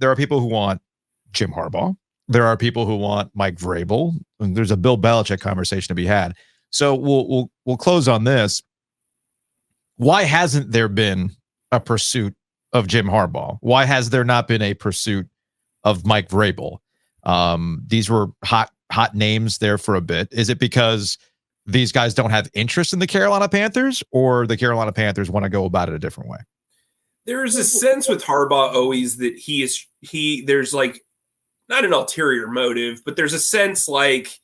Jim Harbaugh. There are people who want Mike Vrabel. And there's a Bill Belichick conversation to be had. So we'll close on this. Why hasn't there been a pursuit of Jim Harbaugh? Why has there not been a pursuit of Mike Vrabel? These were hot names there for a bit. Is it because these guys don't have interest in the Carolina Panthers, or the Carolina Panthers want to go about it a different way? There's a sense with Harbaugh always that there's like not an ulterior motive, but there's a sense like,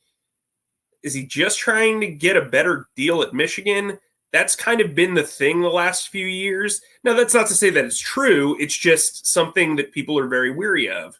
is he just trying to get a better deal at Michigan? That's kind of been the thing the last few years. Now, that's not to say that it's true. It's just something that people are very weary of.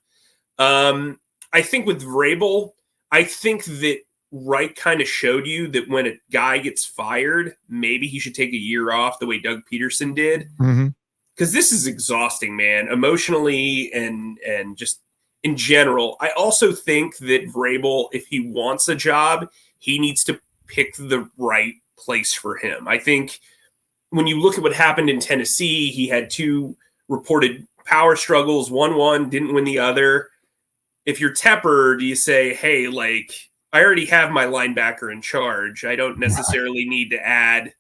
I think with Vrabel, I think that Wright kind of showed you that when a guy gets fired, maybe he should take a year off the way Doug Peterson did. Mm-hmm. Because this is exhausting, man, emotionally and just in general. I also think that Vrabel, if he wants a job, he needs to pick the right place for him. I think when you look at what happened in Tennessee, he had 2 reported power struggles. One didn't win the other. If you're Tepper, do you say, hey, like, I already have my linebacker in charge. I don't necessarily need to add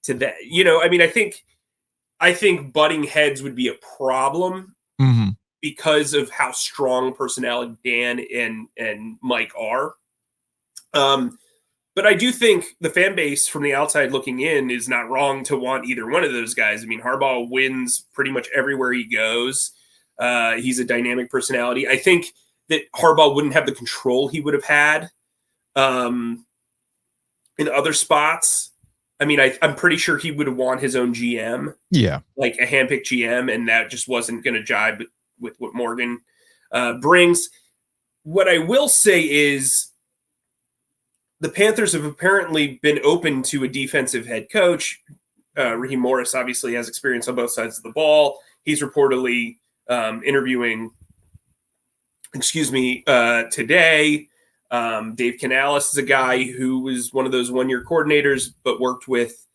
to that. You know, I mean, I think butting heads would be a problem because of how strong personality Dan and Mike are. But I do think the fan base from the outside looking in is not wrong to want either one of those guys. I mean, Harbaugh wins pretty much everywhere he goes. He's a dynamic personality. I think that Harbaugh wouldn't have the control he would have had in other spots. I mean, I'm pretty sure he would have want his own GM. Yeah. Like a handpicked GM, and that just wasn't going to jibe with what Morgan brings. What I will say is the Panthers have apparently been open to a defensive head coach. Raheem Morris obviously has experience on both sides of the ball. He's reportedly interviewing, today. Dave Canales is a guy who was one of those one-year coordinators, but worked with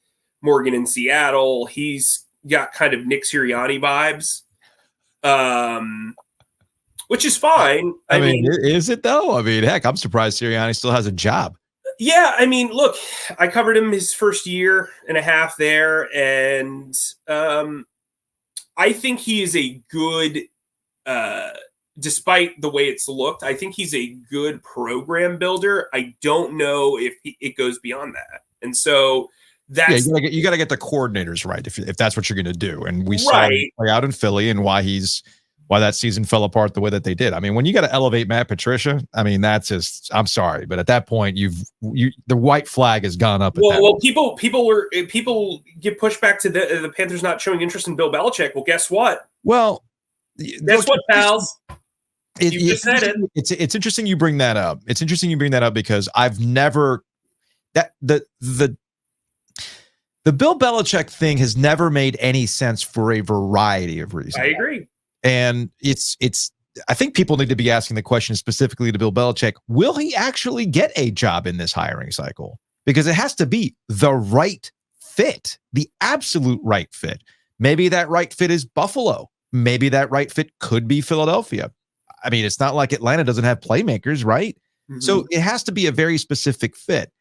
Morgan in Seattle. He's got kind of Nick Sirianni vibes, which is fine. I mean, is it though? I mean, heck, I'm surprised Sirianni still has a job. Yeah, I mean, look, I covered him his first year and a half there, and I think he is a good despite the way it's looked, I think he's a good program builder. I don't know if it goes beyond that. And so that's you got to get the coordinators right if that's what you're going to do. And we saw it play out in Philly and why that season fell apart the way that they did. I mean, when you got to elevate Matt Patricia, I mean, that's just, I'm sorry, but at that point the white flag has gone up. Well, people give pushback to the Panthers not showing interest in Bill Belichick. Well, guess what? Well, guess what, pals? It's interesting you bring that up. It's interesting you bring that up because I've never the Bill Belichick thing has never made any sense for a variety of reasons. I agree. And I think people need to be asking the question specifically to Bill Belichick, will he actually get a job in this hiring cycle? Because it has to be the right fit, the absolute right fit. Maybe that right fit is Buffalo. Maybe that right fit could be Philadelphia. I mean, it's not like Atlanta doesn't have playmakers, right? Mm-hmm. So it has to be a very specific fit.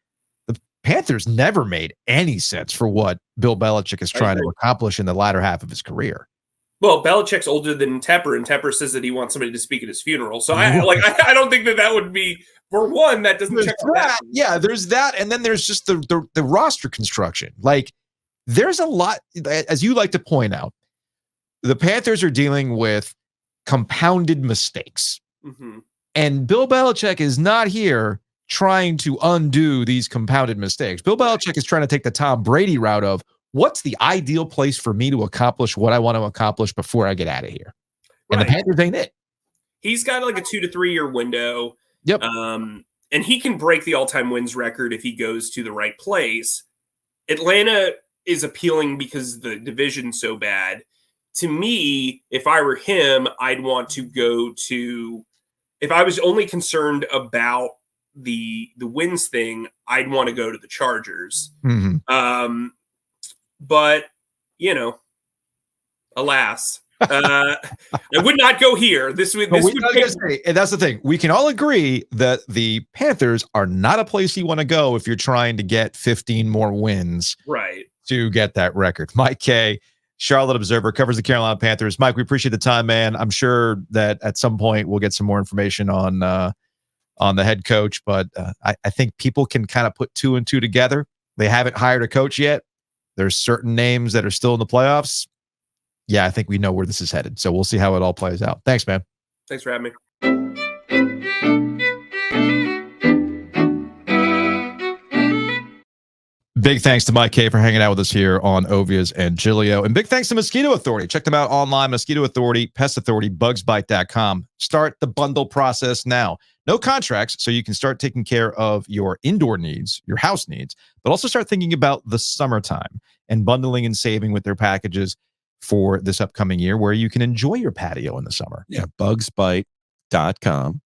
The Panthers never made any sense for what Bill Belichick is trying to accomplish in the latter half of his career. Well, Belichick's older than Tepper, and Tepper says that he wants somebody to speak at his funeral. So I don't think that would be, for one, that doesn't check that. Yeah, there's that, and then there's just the roster construction. Like, there's a lot, as you like to point out, the Panthers are dealing with compounded mistakes. Mm-hmm. And Bill Belichick is not here trying to undo these compounded mistakes. Bill Belichick is trying to take the Tom Brady route of, what's the ideal place for me to accomplish what I want to accomplish before I get out of here? And the Panthers ain't it. He's got like a 2 to 3 year window. Yep. And he can break the all-time wins record if he goes to the right place. Atlanta is appealing because the division's so bad. To me, if I were him, I'd want to go to, if I was only concerned about the wins thing, I'd want to go to the Chargers. Mm-hmm. But, alas, I would not go here. And that's the thing. We can all agree that the Panthers are not a place you want to go if you're trying to get 15 more wins to get that record. Mike Kay, Charlotte Observer, covers the Carolina Panthers. Mike, we appreciate the time, man. I'm sure that at some point we'll get some more information on the head coach, but I think people can kind of put 2 and 2 together. They haven't hired a coach yet. There's certain names that are still in the playoffs. yeah, I think we know where this is headed. So we'll see how it all plays out. Thanks, man. Thanks for having me. Big thanks to Mike K for hanging out with us here on Ovias and Giglio. And big thanks to Mosquito Authority. Check them out online, Mosquito Authority, Pest Authority, bugsbite.com. Start the bundle process now. No contracts, so you can start taking care of your indoor needs, your house needs, but also start thinking about the summertime and bundling and saving with their packages for this upcoming year where you can enjoy your patio in the summer. Yeah, bugsbite.com.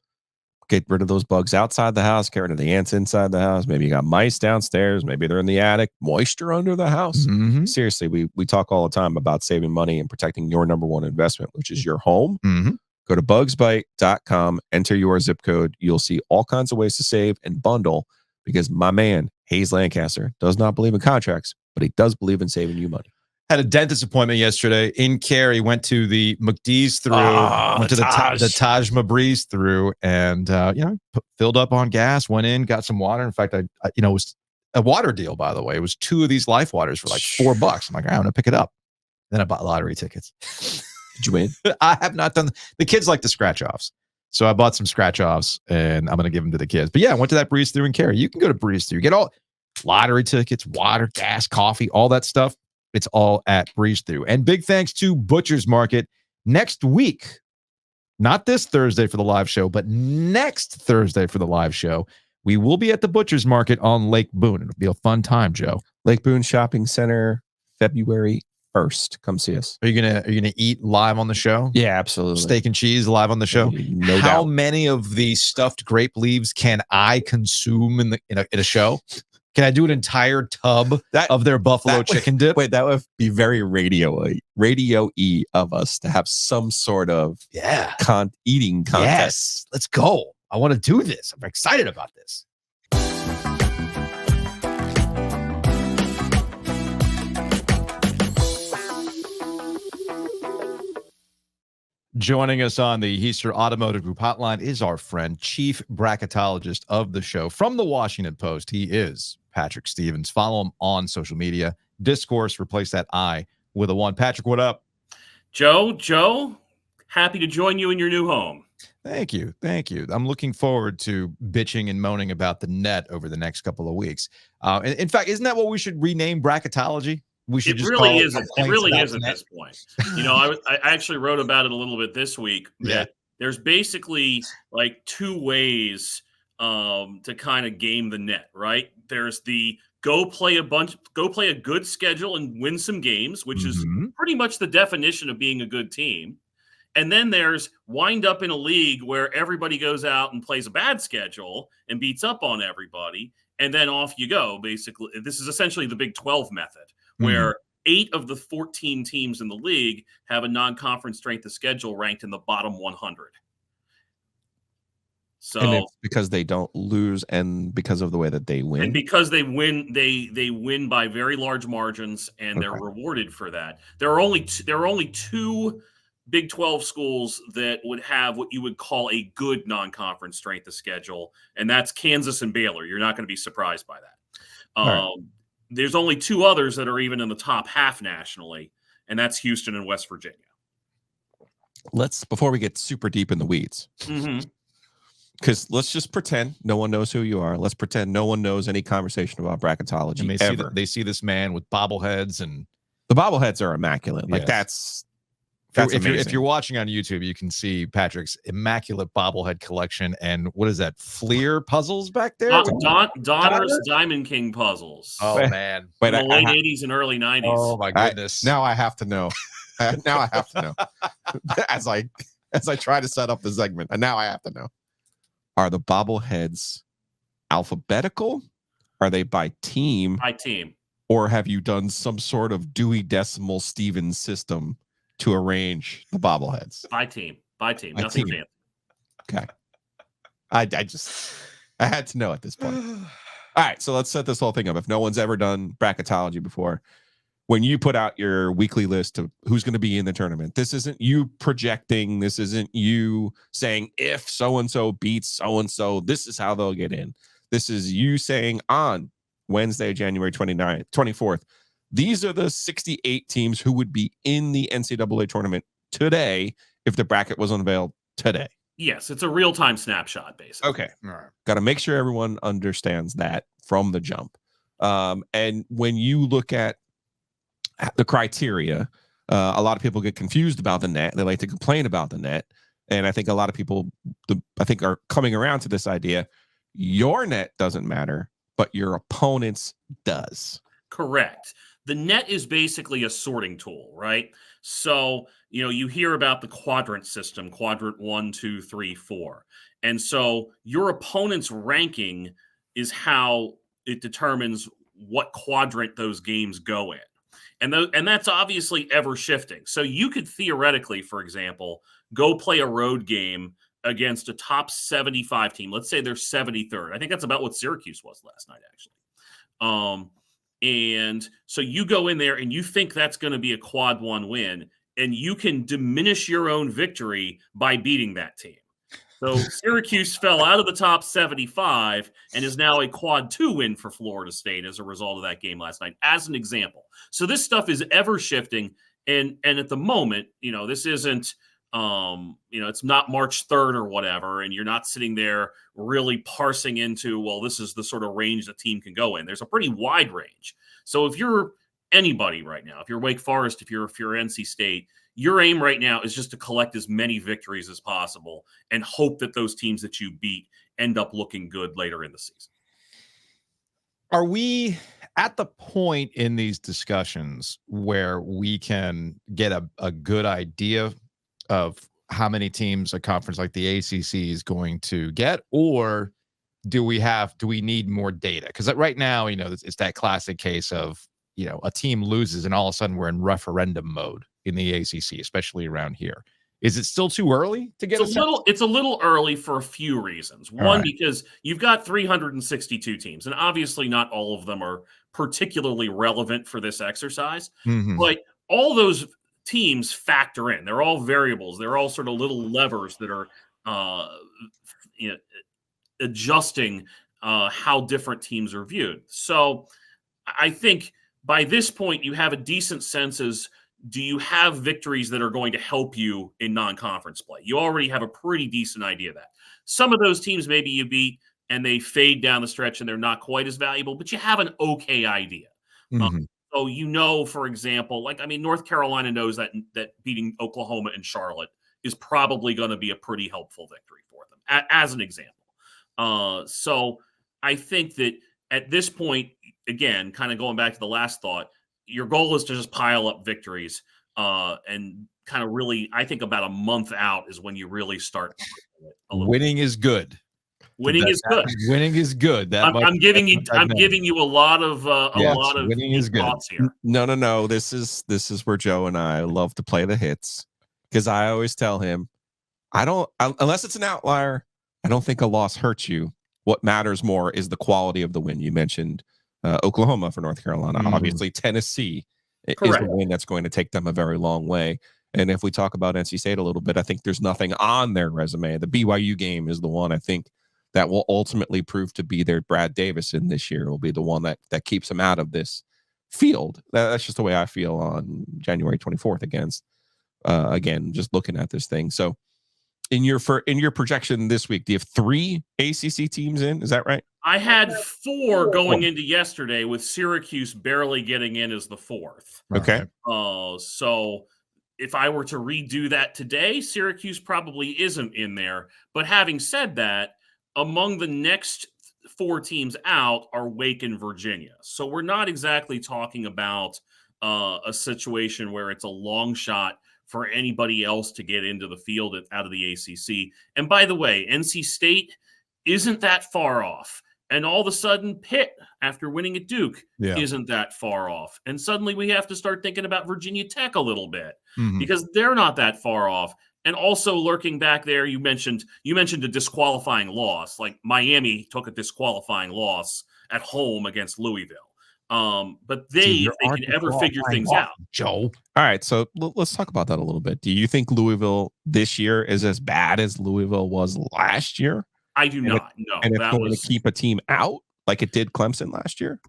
Get rid of those bugs outside the house, get rid of the ants inside the house. Maybe you got mice downstairs. Maybe they're in the attic. Moisture under the house. Mm-hmm. Seriously, we talk all the time about saving money and protecting your number one investment, which is your home. Mm-hmm. Go to bugsbite.com, enter your zip code. You'll see all kinds of ways to save and bundle because my man, Hayes Lancaster, does not believe in contracts, but he does believe in saving you money. Had a dentist appointment yesterday in Cary. Went to the McDee's through, went to the Taj Mahbreeze through, and filled up on gas. Went in, got some water. In fact, I it was a water deal, by the way. It was 2 of these Life Waters for like $4. I'm like, I'm gonna pick it up. Then I bought lottery tickets. Did you win? I have not done. The kids like the scratch offs, so I bought some scratch offs, and I'm gonna give them to the kids. But yeah, I went to that Breeze Through in Cary. You can go to Breeze Through, get all lottery tickets, water, gas, coffee, all that stuff. It's all at Breeze Through. And big thanks to Butcher's Market. Next week, not this Thursday for the live show, but next Thursday for the live show, we will be at the Butcher's Market on Lake Boone. It'll be a fun time, Joe. Lake Boone Shopping Center, February 1st. Come see us. Are you gonna eat live on the show? Yeah, absolutely. Steak and cheese live on the show. No How doubt. many of the stuffed grape leaves can I consume in a show? Can I do an entire tub of their buffalo chicken dip? Wait, that would be very radio-y of us to have some sort of eating contest. Yes, let's go. I want to do this. I'm excited about this. Joining us on the Heister Automotive Group hotline is our friend, chief bracketologist of the show from the Washington Post. He is Patrick Stevens. Follow him on social media. Discourse, replace that I with a 1. Patrick, what up? Joe, happy to join you in your new home. Thank you. I'm looking forward to bitching and moaning about the net over the next couple of weeks. In fact, isn't that what we should rename bracketology? We should It really is at this point. I actually wrote about it a little bit this week. That there's basically like 2 ways to kind of game the net, right? There's the go play a good schedule and win some games, which is pretty much the definition of being a good team. And then there's wind up in a league where everybody goes out and plays a bad schedule and beats up on everybody. And then off you go. Basically, this is essentially the Big 12 method, where 8 of the 14 teams in the league have a non-conference strength of schedule ranked in the bottom 100. So, and it's because they don't lose, and because of the way that they win, and because they win, they win by very large margins, and they're rewarded for that. There are only 2 Big 12 schools that would have what you would call a good non-conference strength of schedule, and that's Kansas and Baylor. You're not going to be surprised by that. There's only 2 others that are even in the top half nationally, and that's Houston and West Virginia. Before we get super deep in the weeds, because let's just pretend no one knows who you are. Let's pretend no one knows any conversation about bracketology and they see this man with bobbleheads, and the bobbleheads are immaculate. Like that's if you're watching on YouTube, you can see Patrick's immaculate bobblehead collection. And what is that? Fleer puzzles back there? Donner's Diamond King puzzles. Oh, man. In the late 80s and early 90s. Oh, my goodness. Now I have to know. As I try to set up the segment, and now I have to know. Are the bobbleheads alphabetical? Are they by team? By team. Or have you done some sort of Dewey Decimal Stevens system to arrange the bobbleheads? By team. Nothing fancy. Okay. I had to know at this point. All right, so let's set this whole thing up. If no one's ever done bracketology before, when you put out your weekly list of who's going to be in the tournament, this isn't you projecting. This isn't you saying if so-and-so beats so-and-so, this is how they'll get in. This is you saying on Wednesday, January 24th, these are the 68 teams who would be in the NCAA tournament today if the bracket was unveiled today. Yes, it's a real-time snapshot, basically. Okay. All right. Got to make sure everyone understands that from the jump. And when you look at the criteria, a lot of people get confused about the net. They like to complain about the net. And I think a lot of people, are coming around to this idea. Your net doesn't matter, but your opponent's does. Correct. The net is basically a sorting tool, right? So, you hear about the quadrant system, quadrant 1, 2, 3, 4. And so your opponent's ranking is how it determines what quadrant those games go in. And that's obviously ever shifting. So you could theoretically, for example, go play a road game against a top 75 team. Let's say they're 73rd. I think that's about what Syracuse was last night, actually. And so you go in there and you think that's going to be a quad 1 win, and you can diminish your own victory by beating that team. So Syracuse fell out of the top 75 and is now a quad 2 win for Florida State as a result of that game last night, as an example. So this stuff is ever shifting. And at the moment, this isn't, it's not March 3rd or whatever, and you're not sitting there really parsing into, well, this is the sort of range the team can go in. There's a pretty wide range. So if you're anybody right now, if you're Wake Forest, if you're NC State, your aim right now is just to collect as many victories as possible and hope that those teams that you beat end up looking good later in the season. Are we at the point in these discussions where we can get a good idea of how many teams a conference like the ACC is going to get, or do we need more data? Because right now, it's that classic case of, a team loses and all of a sudden we're in referendum mode in the ACC, especially around here. Is it still too early to get it's a little early for a few reasons. One, because you've got 362 teams, and obviously not all of them are particularly relevant for this exercise. Mm-hmm. But all those teams factor in. They're all variables. They're all sort of little levers that are adjusting how different teams are viewed. So I think by this point, you have a decent sense as, do you have victories that are going to help you in non-conference play? You already have a pretty decent idea of that. Some of those teams maybe you beat and they fade down the stretch and they're not quite as valuable, but you have an okay idea. Mm-hmm. So, for example, North Carolina knows that beating Oklahoma and Charlotte is probably going to be a pretty helpful victory for them, as an example. So I think that at this point, again, kind of going back to the last thought, your goal is to just pile up victories and kind of really, I think about a month out is when you really start. Winning is good. Winning is good. Winning is good. I'm giving you a lot of winning is good. Thoughts here. No. This is where Joe and I love to play the hits, because I always tell him, unless it's an outlier, I don't think a loss hurts you. What matters more is the quality of the win. You mentioned Oklahoma for North Carolina. Mm-hmm. Obviously, Tennessee is a win that's going to take them a very long way. And if we talk about NC State a little bit, I think there's nothing on their resume. The BYU game is the one I think that will ultimately prove to be their Brad Davison this year. Will be the one that keeps them out of this field. That's just the way I feel on January 24th again, just looking at this thing. So in your projection this week, do you have 3 ACC teams in? Is that right? I had 4 going into yesterday, with Syracuse barely getting in as the 4th. Okay. So if I were to redo that today, Syracuse probably isn't in there. But having said that, among the next 4 teams out are Wake and Virginia. So we're not exactly talking about a situation where it's a long shot for anybody else to get into the field out of the ACC. And by the way, NC State isn't that far off. And all of a sudden, Pitt, after winning at Duke, isn't that far off. And suddenly we have to start thinking about Virginia Tech a little bit, because they're not that far off. And also lurking back there, you mentioned a disqualifying loss. Like Miami took a disqualifying loss at home against Louisville. But if they can ever figure things out. Joe. All right, so let's talk about that a little bit. Do you think Louisville this year is as bad as Louisville was last year? I do not. No. And it's going to keep a team out like it did Clemson last year?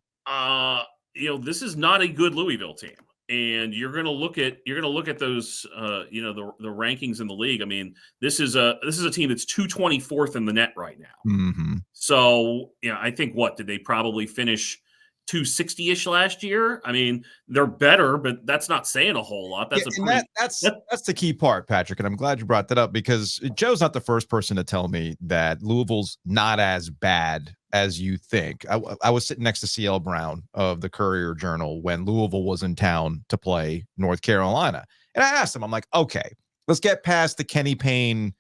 this is not a good Louisville team. And you're going to look at those, the rankings in the league. I mean, this is a team that's 224th in the net right now. Mm-hmm. So, I think did they probably finish 260-ish last year? I mean, they're better, but that's not saying a whole lot. That's that's the key part, Patrick. And I'm glad you brought that up, because Joe's not the first person to tell me that Louisville's not as bad as you think. I was sitting next to CL Brown of the Courier-Journal when Louisville was in town to play North Carolina. And I asked him, I'm like, okay, let's get past the Kenny Payne,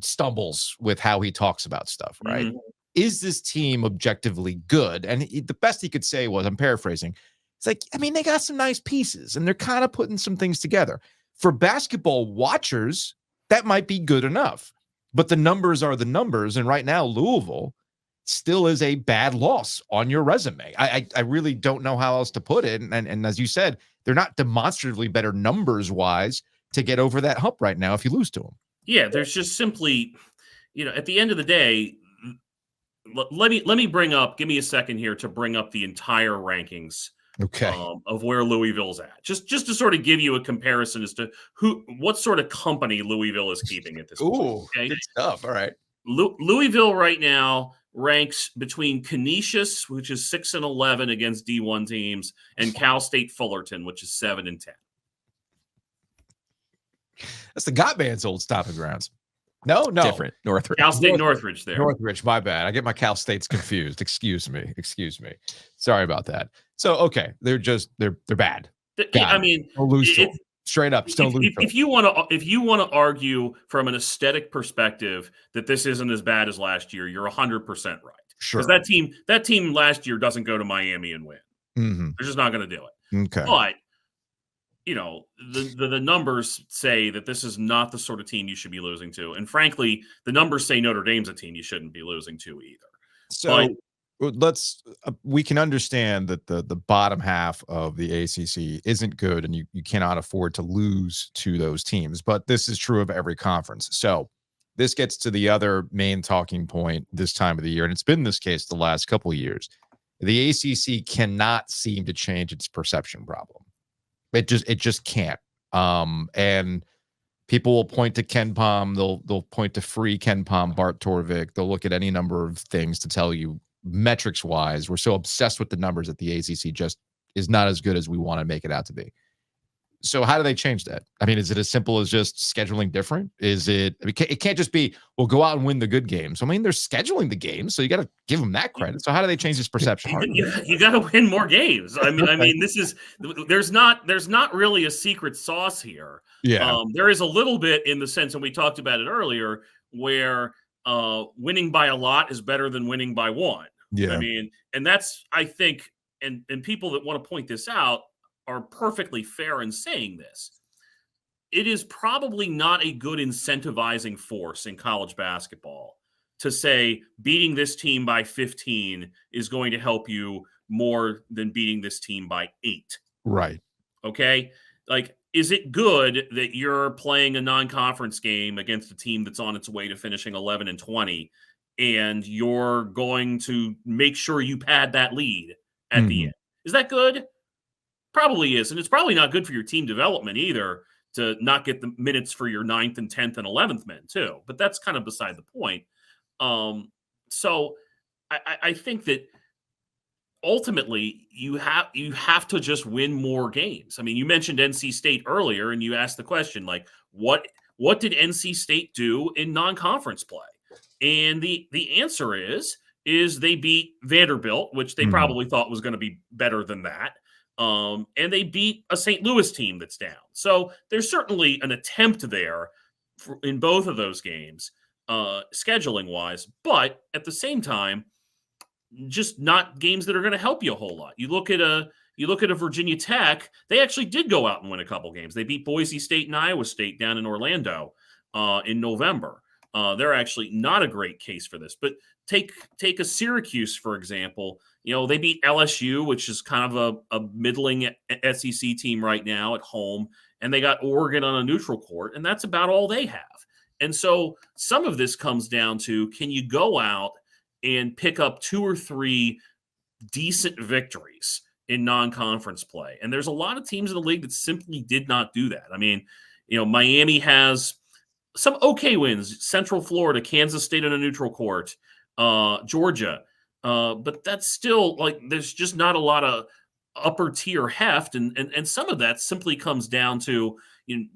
stumbles with how he talks about stuff, right? Mm-hmm. Is this team objectively good? And the best he could say was, I'm paraphrasing, it's like, I mean, they got some nice pieces and they're kind of putting some things together. For basketball watchers, that might be good enough. But the numbers are the numbers. And right now, Louisville still is a bad loss on your resume. I really don't know how else to put it. And as you said, they're not demonstratively better numbers-wise to get over that hump right now if you lose to them. Yeah, there's just simply, at the end of the day, let me give me a second here to bring up the entire rankings of where Louisville's at. Just to sort of give you a comparison as to what sort of company Louisville is keeping at this point. Okay? Good stuff. All right. Louisville right now ranks between Canisius, which is 6-11 against D1 teams, and Cal State Fullerton, which is 7-10. That's the Gotman's old stomping grounds. No. Different. Northridge. Cal State Northridge there. Northridge, my bad. I get my Cal States confused. Excuse me. Sorry about that. So, okay, they're bad. I mean, straight up. If you want to argue from an aesthetic perspective that this isn't as bad as last year, you're 100% right. Sure. Because that team last year doesn't go to Miami and win. Mm-hmm. They're just not going to do it. Okay. But the numbers say that this is not the sort of team you should be losing to. And frankly, the numbers say Notre Dame's a team you shouldn't be losing to either. So we can understand that the bottom half of the ACC isn't good and you cannot afford to lose to those teams. But this is true of every conference. So this gets to the other main talking point this time of the year. And it's been this case the last couple of years. The ACC cannot seem to change its perception problem. It just can't. And people will point to Ken Pom. They'll point to free Ken Pom, Bart Torvik. They'll look at any number of things to tell you metrics wise. We're so obsessed with the numbers that the ACC just is not as good as we want to make it out to be. So how do they change that? I mean, is it as simple as just scheduling different? It can't just be, well, go out and win the good games. I mean, they're scheduling the games, so you got to give them that credit. So how do they change this perception? You got to win more games. I mean, there's not really a secret sauce here. Yeah. There is a little bit in the sense, and we talked about it earlier, where winning by a lot is better than winning by one. Yeah. I mean, and that's, I think, and people that want to point this out are perfectly fair in saying this. It is probably not a good incentivizing force in college basketball to say beating this team by 15 is going to help you more than beating this team by 8. Right. Okay? Like, is it good that you're playing a non-conference game against a team that's on its way to finishing 11-20 and you're going to make sure you pad that lead at the end? Is that good? Probably is. And it's probably not good for your team development either to not get the minutes for your 9th and 10th and 11th men too. But that's kind of beside the point. So I think that ultimately you have to just win more games. I mean, you mentioned NC State earlier and you asked the question, like, what did NC State do in non-conference play? And the answer is they beat Vanderbilt, which they probably thought was going to be better than that. And they beat a St. Louis team that's down. So there's certainly an attempt there in both of those games, scheduling wise, but at the same time, just not games that are going to help you a whole lot. You look at a Virginia Tech, they actually did go out and win a couple games. They beat Boise State and Iowa State down in Orlando in November. They're actually not a great case for this, but take a Syracuse, for example. They beat LSU, which is kind of a middling SEC team right now at home, and they got Oregon on a neutral court, and that's about all they have. And so some of this comes down to, can you go out and pick up 2 or 3 decent victories in non-conference play. And there's a lot of teams in the league that simply did not do that. I mean, Miami has some okay wins, Central Florida, Kansas State on a neutral court, Georgia. But that's still there's just not a lot of upper tier heft. And some of that simply comes down to,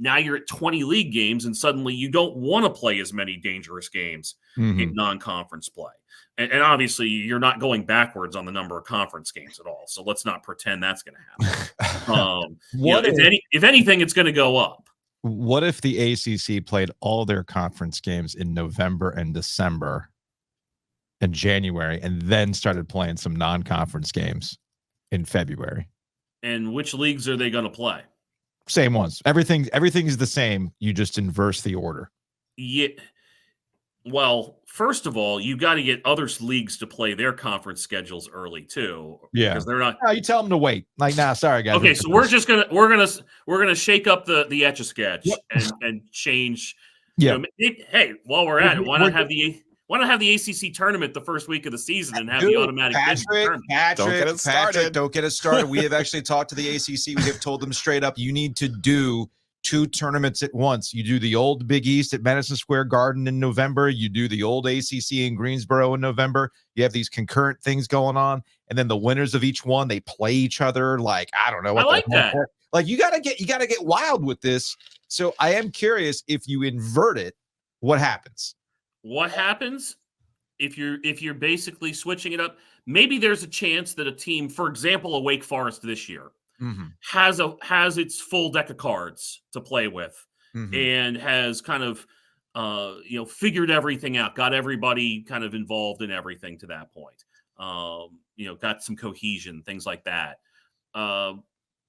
now you're at 20 league games and suddenly you don't want to play as many dangerous games in non-conference play. And obviously you're not going backwards on the number of conference games at all. So let's not pretend that's going to happen. If anything, it's going to go up. What if the ACC played all their conference games in November and December and January, and then started playing some non-conference games in February? And which leagues are they going to play? Same ones. Everything is the same. You just inverse the order. Yeah. Well, first of all, you got to get other leagues to play their conference schedules early too. Yeah, because they're not. No, you tell them to wait. Sorry guys. Okay, so we're gonna shake up the Etch a Sketch and change. Yeah. Hey, while we're at it, why not have the ACC tournament the first week of the season and have the automatic Patrick, don't get us started. We have actually talked to the ACC. We have told them straight up, you need to do 2 tournaments at once. You do the old Big East at Madison Square Garden in November. You do the old ACC in Greensboro in November. You have these concurrent things going on, and then the winners of each one, they play each other. I don't know. I like that. You gotta get wild with this. So I am curious, if you invert it, what happens? What happens if you're basically switching it up? Maybe there's a chance that a team, for example, a Wake Forest this year, has its full deck of cards to play with, and has kind of figured everything out, got everybody kind of involved in everything to that point. Got some cohesion, things like that.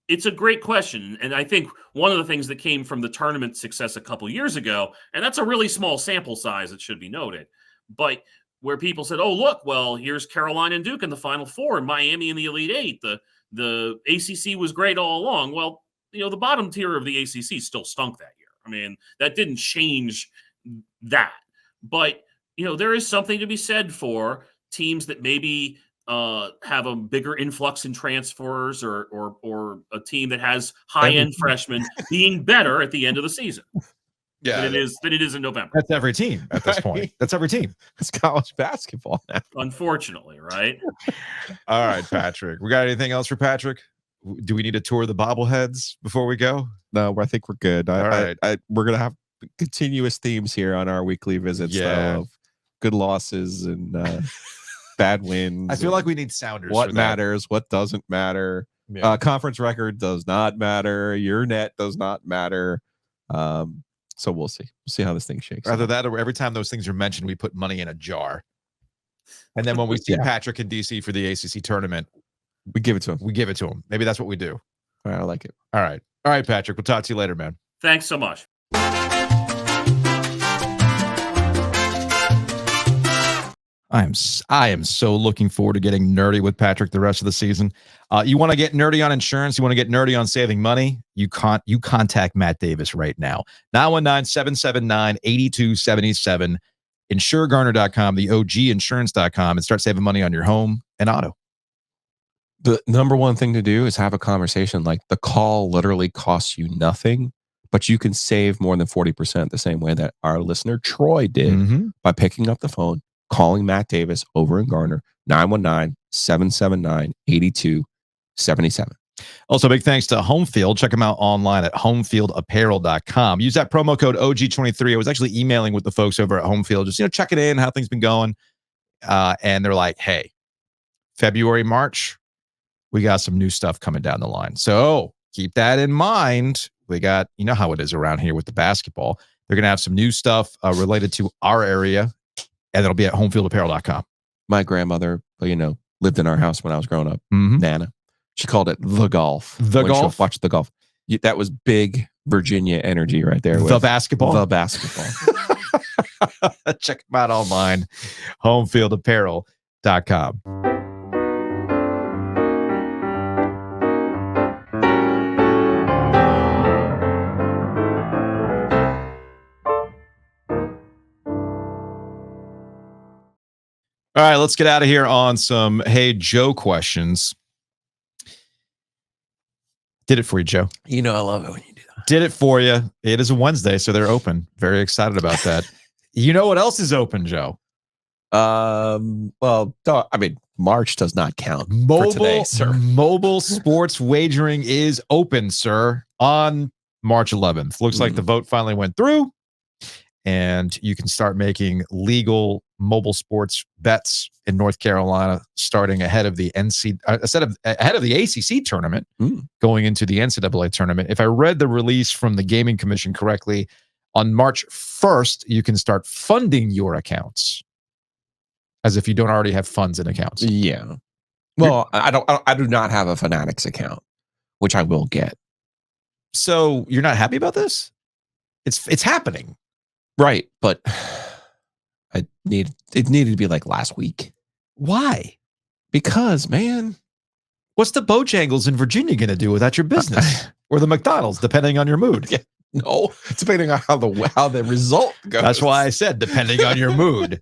It's a great question, and I think one of the things that came from the tournament success a couple years ago, and that's a really small sample size, it should be noted, but where people said, "Oh, look, well, here's Carolina and Duke in the Final Four, and Miami in the Elite Eight. The ACC was great all along." Well, the bottom tier of the ACC still stunk that year. I mean, that didn't change that. But, there is something to be said for teams that maybe have a bigger influx in transfers or a team that has high-end freshmen being better at the end of the season. Yeah, than it is in November. That's every team at this point. That's every team. It's college basketball now. Unfortunately, right? All right, Patrick. We got anything else for Patrick? Do we need a tour of the bobbleheads before we go? No, I think we're good. All right. We're gonna have continuous themes here on our weekly visits. Yeah. Of good losses and bad wins. I feel like we need sounders. What matters? What doesn't matter? Yeah. Conference record does not matter. Your net does not matter. So we'll see. We'll see how this thing shakes. Either that, or every time those things are mentioned, we put money in a jar. And then when we see Patrick in DC for the ACC tournament, we give it to him. Maybe that's what we do. All right, I like it. All right, Patrick. We'll talk to you later, man. Thanks so much. I am so looking forward to getting nerdy with Patrick the rest of the season. You want to get nerdy on insurance? You want to get nerdy on saving money? You contact Matt Davis right now. 919-779-8277. InsureGarner.com, the OGinsurance.com, and start saving money on your home and auto. The number one thing to do is have a conversation. Like, the call literally costs you nothing, but you can save more than 40% the same way that our listener Troy did by picking up the phone, calling Matt Davis over in Garner, 919-779-8277. Also, big thanks to Homefield. Check them out online at homefieldapparel.com. Use that promo code OG23. I was actually emailing with the folks over at Homefield, just checking in, how things been going. And they're like, hey, February, March, we got some new stuff coming down the line. So keep that in mind. We got, how it is around here with the basketball. They're going to have some new stuff related to our area, and it'll be at homefieldapparel.com. My grandmother, lived in our house when I was growing up. Nana. She called it the golf. The golf? Watch the golf. That was big Virginia energy right there. The basketball? The basketball. Check them out online. Homefieldapparel.com. All right, let's get out of here on some Hey Joe questions. Did it for you, Joe. You know I love it when you do that. Did it for you. It is a Wednesday, so they're open. Very excited about that. You know what else is open, Joe? Well, I mean, March does not count for Mobile, today, sir. mobile sports wagering is open, sir, on March 11th. Looks like the vote finally went through, and you can start making legal mobile sports bets in North Carolina, starting ahead of the ahead of the ACC tournament, going into the NCAA tournament. If I read the release from the Gaming Commission correctly, on March 1st, you can start funding your accounts, as if you don't already have funds in accounts. Yeah. Well, I do not have a Fanatics account, which I will get. So you're not happy about this? It's happening. Right, but it needed to be like last week. Why? Because, man, what's the Bojangles in Virginia going to do without your business? Or the McDonald's, depending on your mood. Yeah, no, depending on how the result goes. That's why I said depending on your mood.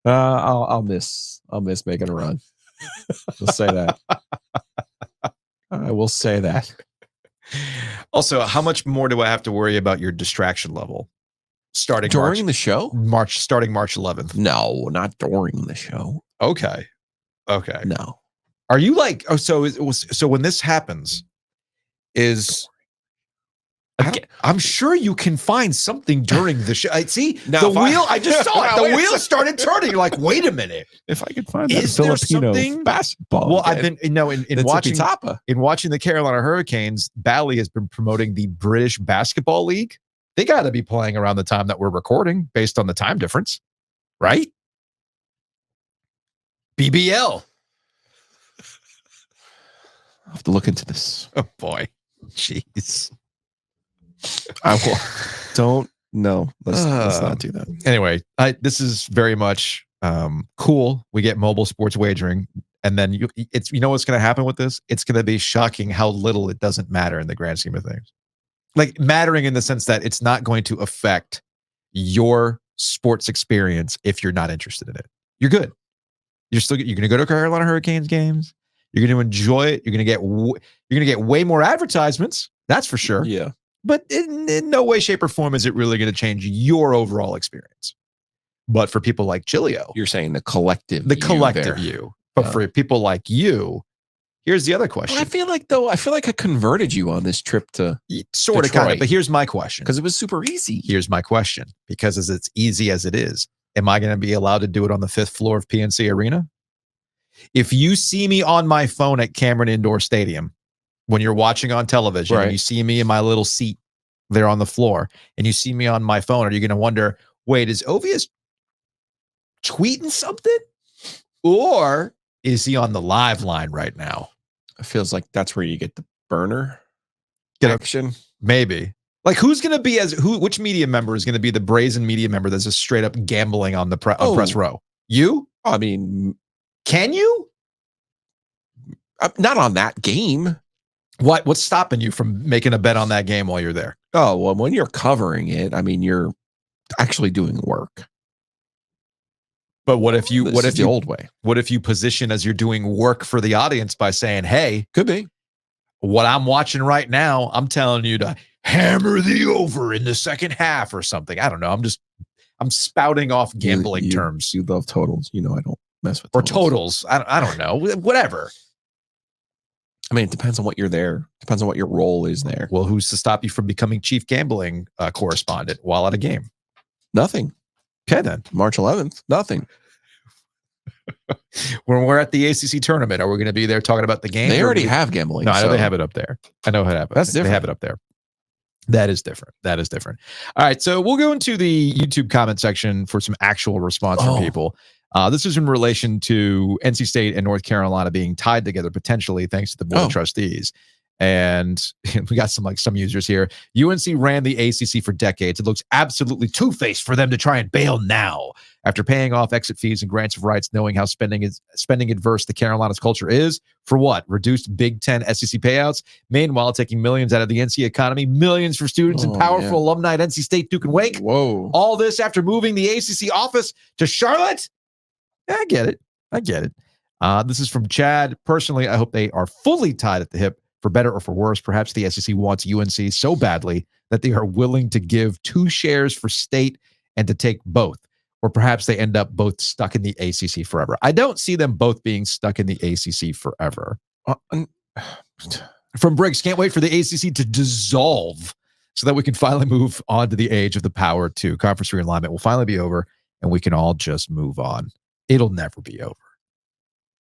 I'll miss making a run. We'll say that. I will say that. Also, how much more do I have to worry about your distraction level? Starting during the show? Starting March 11th. No, not during the show. Okay. No. Are you like, so when this happens, I'm sure you can find something during the show. See, now I just saw it. The wheel started turning. You're like, wait a minute. If I could find that Filipino basketball. Well, I've been, in watching the Carolina Hurricanes, Bally has been promoting the British Basketball League. They got to be playing around the time that we're recording based on the time difference, right? BBL. I'll have to look into this. Oh, boy. Jeez. I will. Don't. No. Let's not do that. Anyway, this is very much cool. We get mobile sports wagering. And then you know what's going to happen with this? It's going to be shocking how little it doesn't matter in the grand scheme of things. Like mattering in the sense that it's not going to affect your sports experience if you're not interested in it. You're good. You're going to go to Carolina Hurricanes games. You're going to enjoy it. You're going to get way more advertisements. That's for sure. Yeah. But in no way, shape, or form is it really going to change your overall experience. But for people like Giglio, you're saying the collective you. But for people like you, here's the other question. Well, I feel like I converted you on this trip to sort of, kind of. But here's my question, because it was super easy. Here's my question, because as it's easy as it is, am I going to be allowed to do it on the 5th floor of PNC Arena? If you see me on my phone at Cameron Indoor Stadium, when you're watching on television, and you see me in my little seat there on the floor, and you see me on my phone, are you going to wonder, wait, is Ovius tweeting something? Or is he on the live line right now? It feels like that's where you get the burner action. Maybe. Like, who's going to be which media member is going to be the brazen media member that's just straight up gambling on the press row? You? I mean, can you? Not on that game. What's stopping you from making a bet on that game while you're there? Oh, well, when you're covering it, I mean, you're actually doing work. But what if the old way? What if you position as you're doing work for the audience by saying, hey, could be what I'm watching right now, I'm telling you to hammer the over in the second half or something. I don't know. I'm spouting off gambling terms. You love totals. You know, I don't mess with totals. I don't know. Whatever. I mean, it depends on what you're there. Depends on what your role is there. Well, who's to stop you from becoming chief gambling correspondent while at a game? Nothing. Okay, then. March 11th, nothing. When we're at the ACC tournament, are we going to be there talking about the game? They already have gambling. No, I know they have it up there. I know how to have it. That's different. They have it up there. That is different. All right, so we'll go into the YouTube comment section for some actual response from people. This is in relation to NC State and North Carolina being tied together potentially thanks to the Board of Trustees. And we got some users here. UNC ran the ACC for decades. It looks absolutely two-faced for them to try and bail now. After paying off exit fees and grants of rights, knowing how spending adverse the Carolinas culture is, for what? Reduced Big Ten SEC payouts? Meanwhile, taking millions out of the NC economy, millions for students and powerful alumni at NC State, Duke, and Wake. Whoa. All this after moving the ACC office to Charlotte? I get it. This is from Chad. Personally, I hope they are fully tied at the hip For better or for worse, perhaps the SEC wants UNC so badly that they are willing to give 2 shares for state and to take both. Or perhaps they end up both stuck in the ACC forever. I don't see them both being stuck in the ACC forever. From Briggs, can't wait for the ACC to dissolve so that we can finally move on to the age of the Power 2. Conference realignment will finally be over, and we can all just move on. It'll never be over.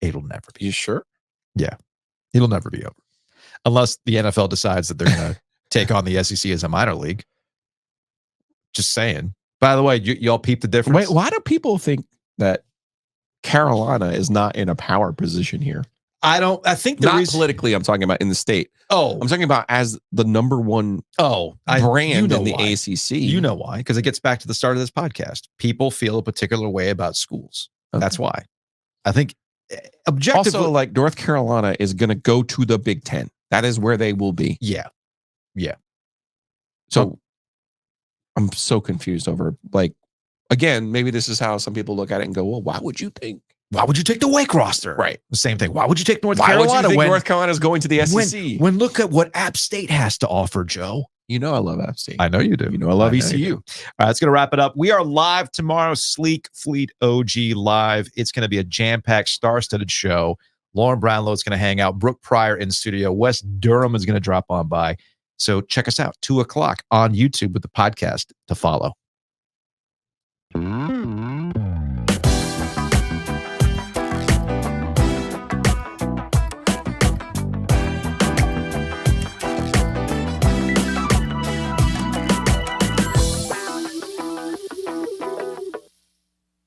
It'll never be. You sure? Yeah. It'll never be over. Unless the NFL decides that they're going to take on the SEC as a minor league. Just saying. By the way, y'all peep the difference? Wait, why do people think that Carolina is not in a power position here? I think the not reason, politically, I'm talking about in the state. Oh, I'm talking about as the number one brand in the ACC. You know why? Because it gets back to the start of this podcast. People feel a particular way about schools. Okay. That's why. I think objectively, also, like North Carolina is going to go to the Big Ten. That is where they will be. Yeah. Yeah. So I'm so confused over, like, again, maybe this is how some people look at it and go, well, why would you take the Wake roster? Right. The same thing. Why would you take North Why Carolina would you think when North Carolina is going to the SEC? When look at what App State has to offer, Joe. You know I love App State. I know you do. You know I love ECU. All right, that's going to wrap it up. We are live tomorrow, Sleek Fleet OG Live. It's going to be a jam-packed, star-studded show. Lauren Brownlow is going to hang out. Brooke Pryor in studio. Wes Durham is going to drop on by. So check us out, 2:00 on YouTube with the podcast to follow.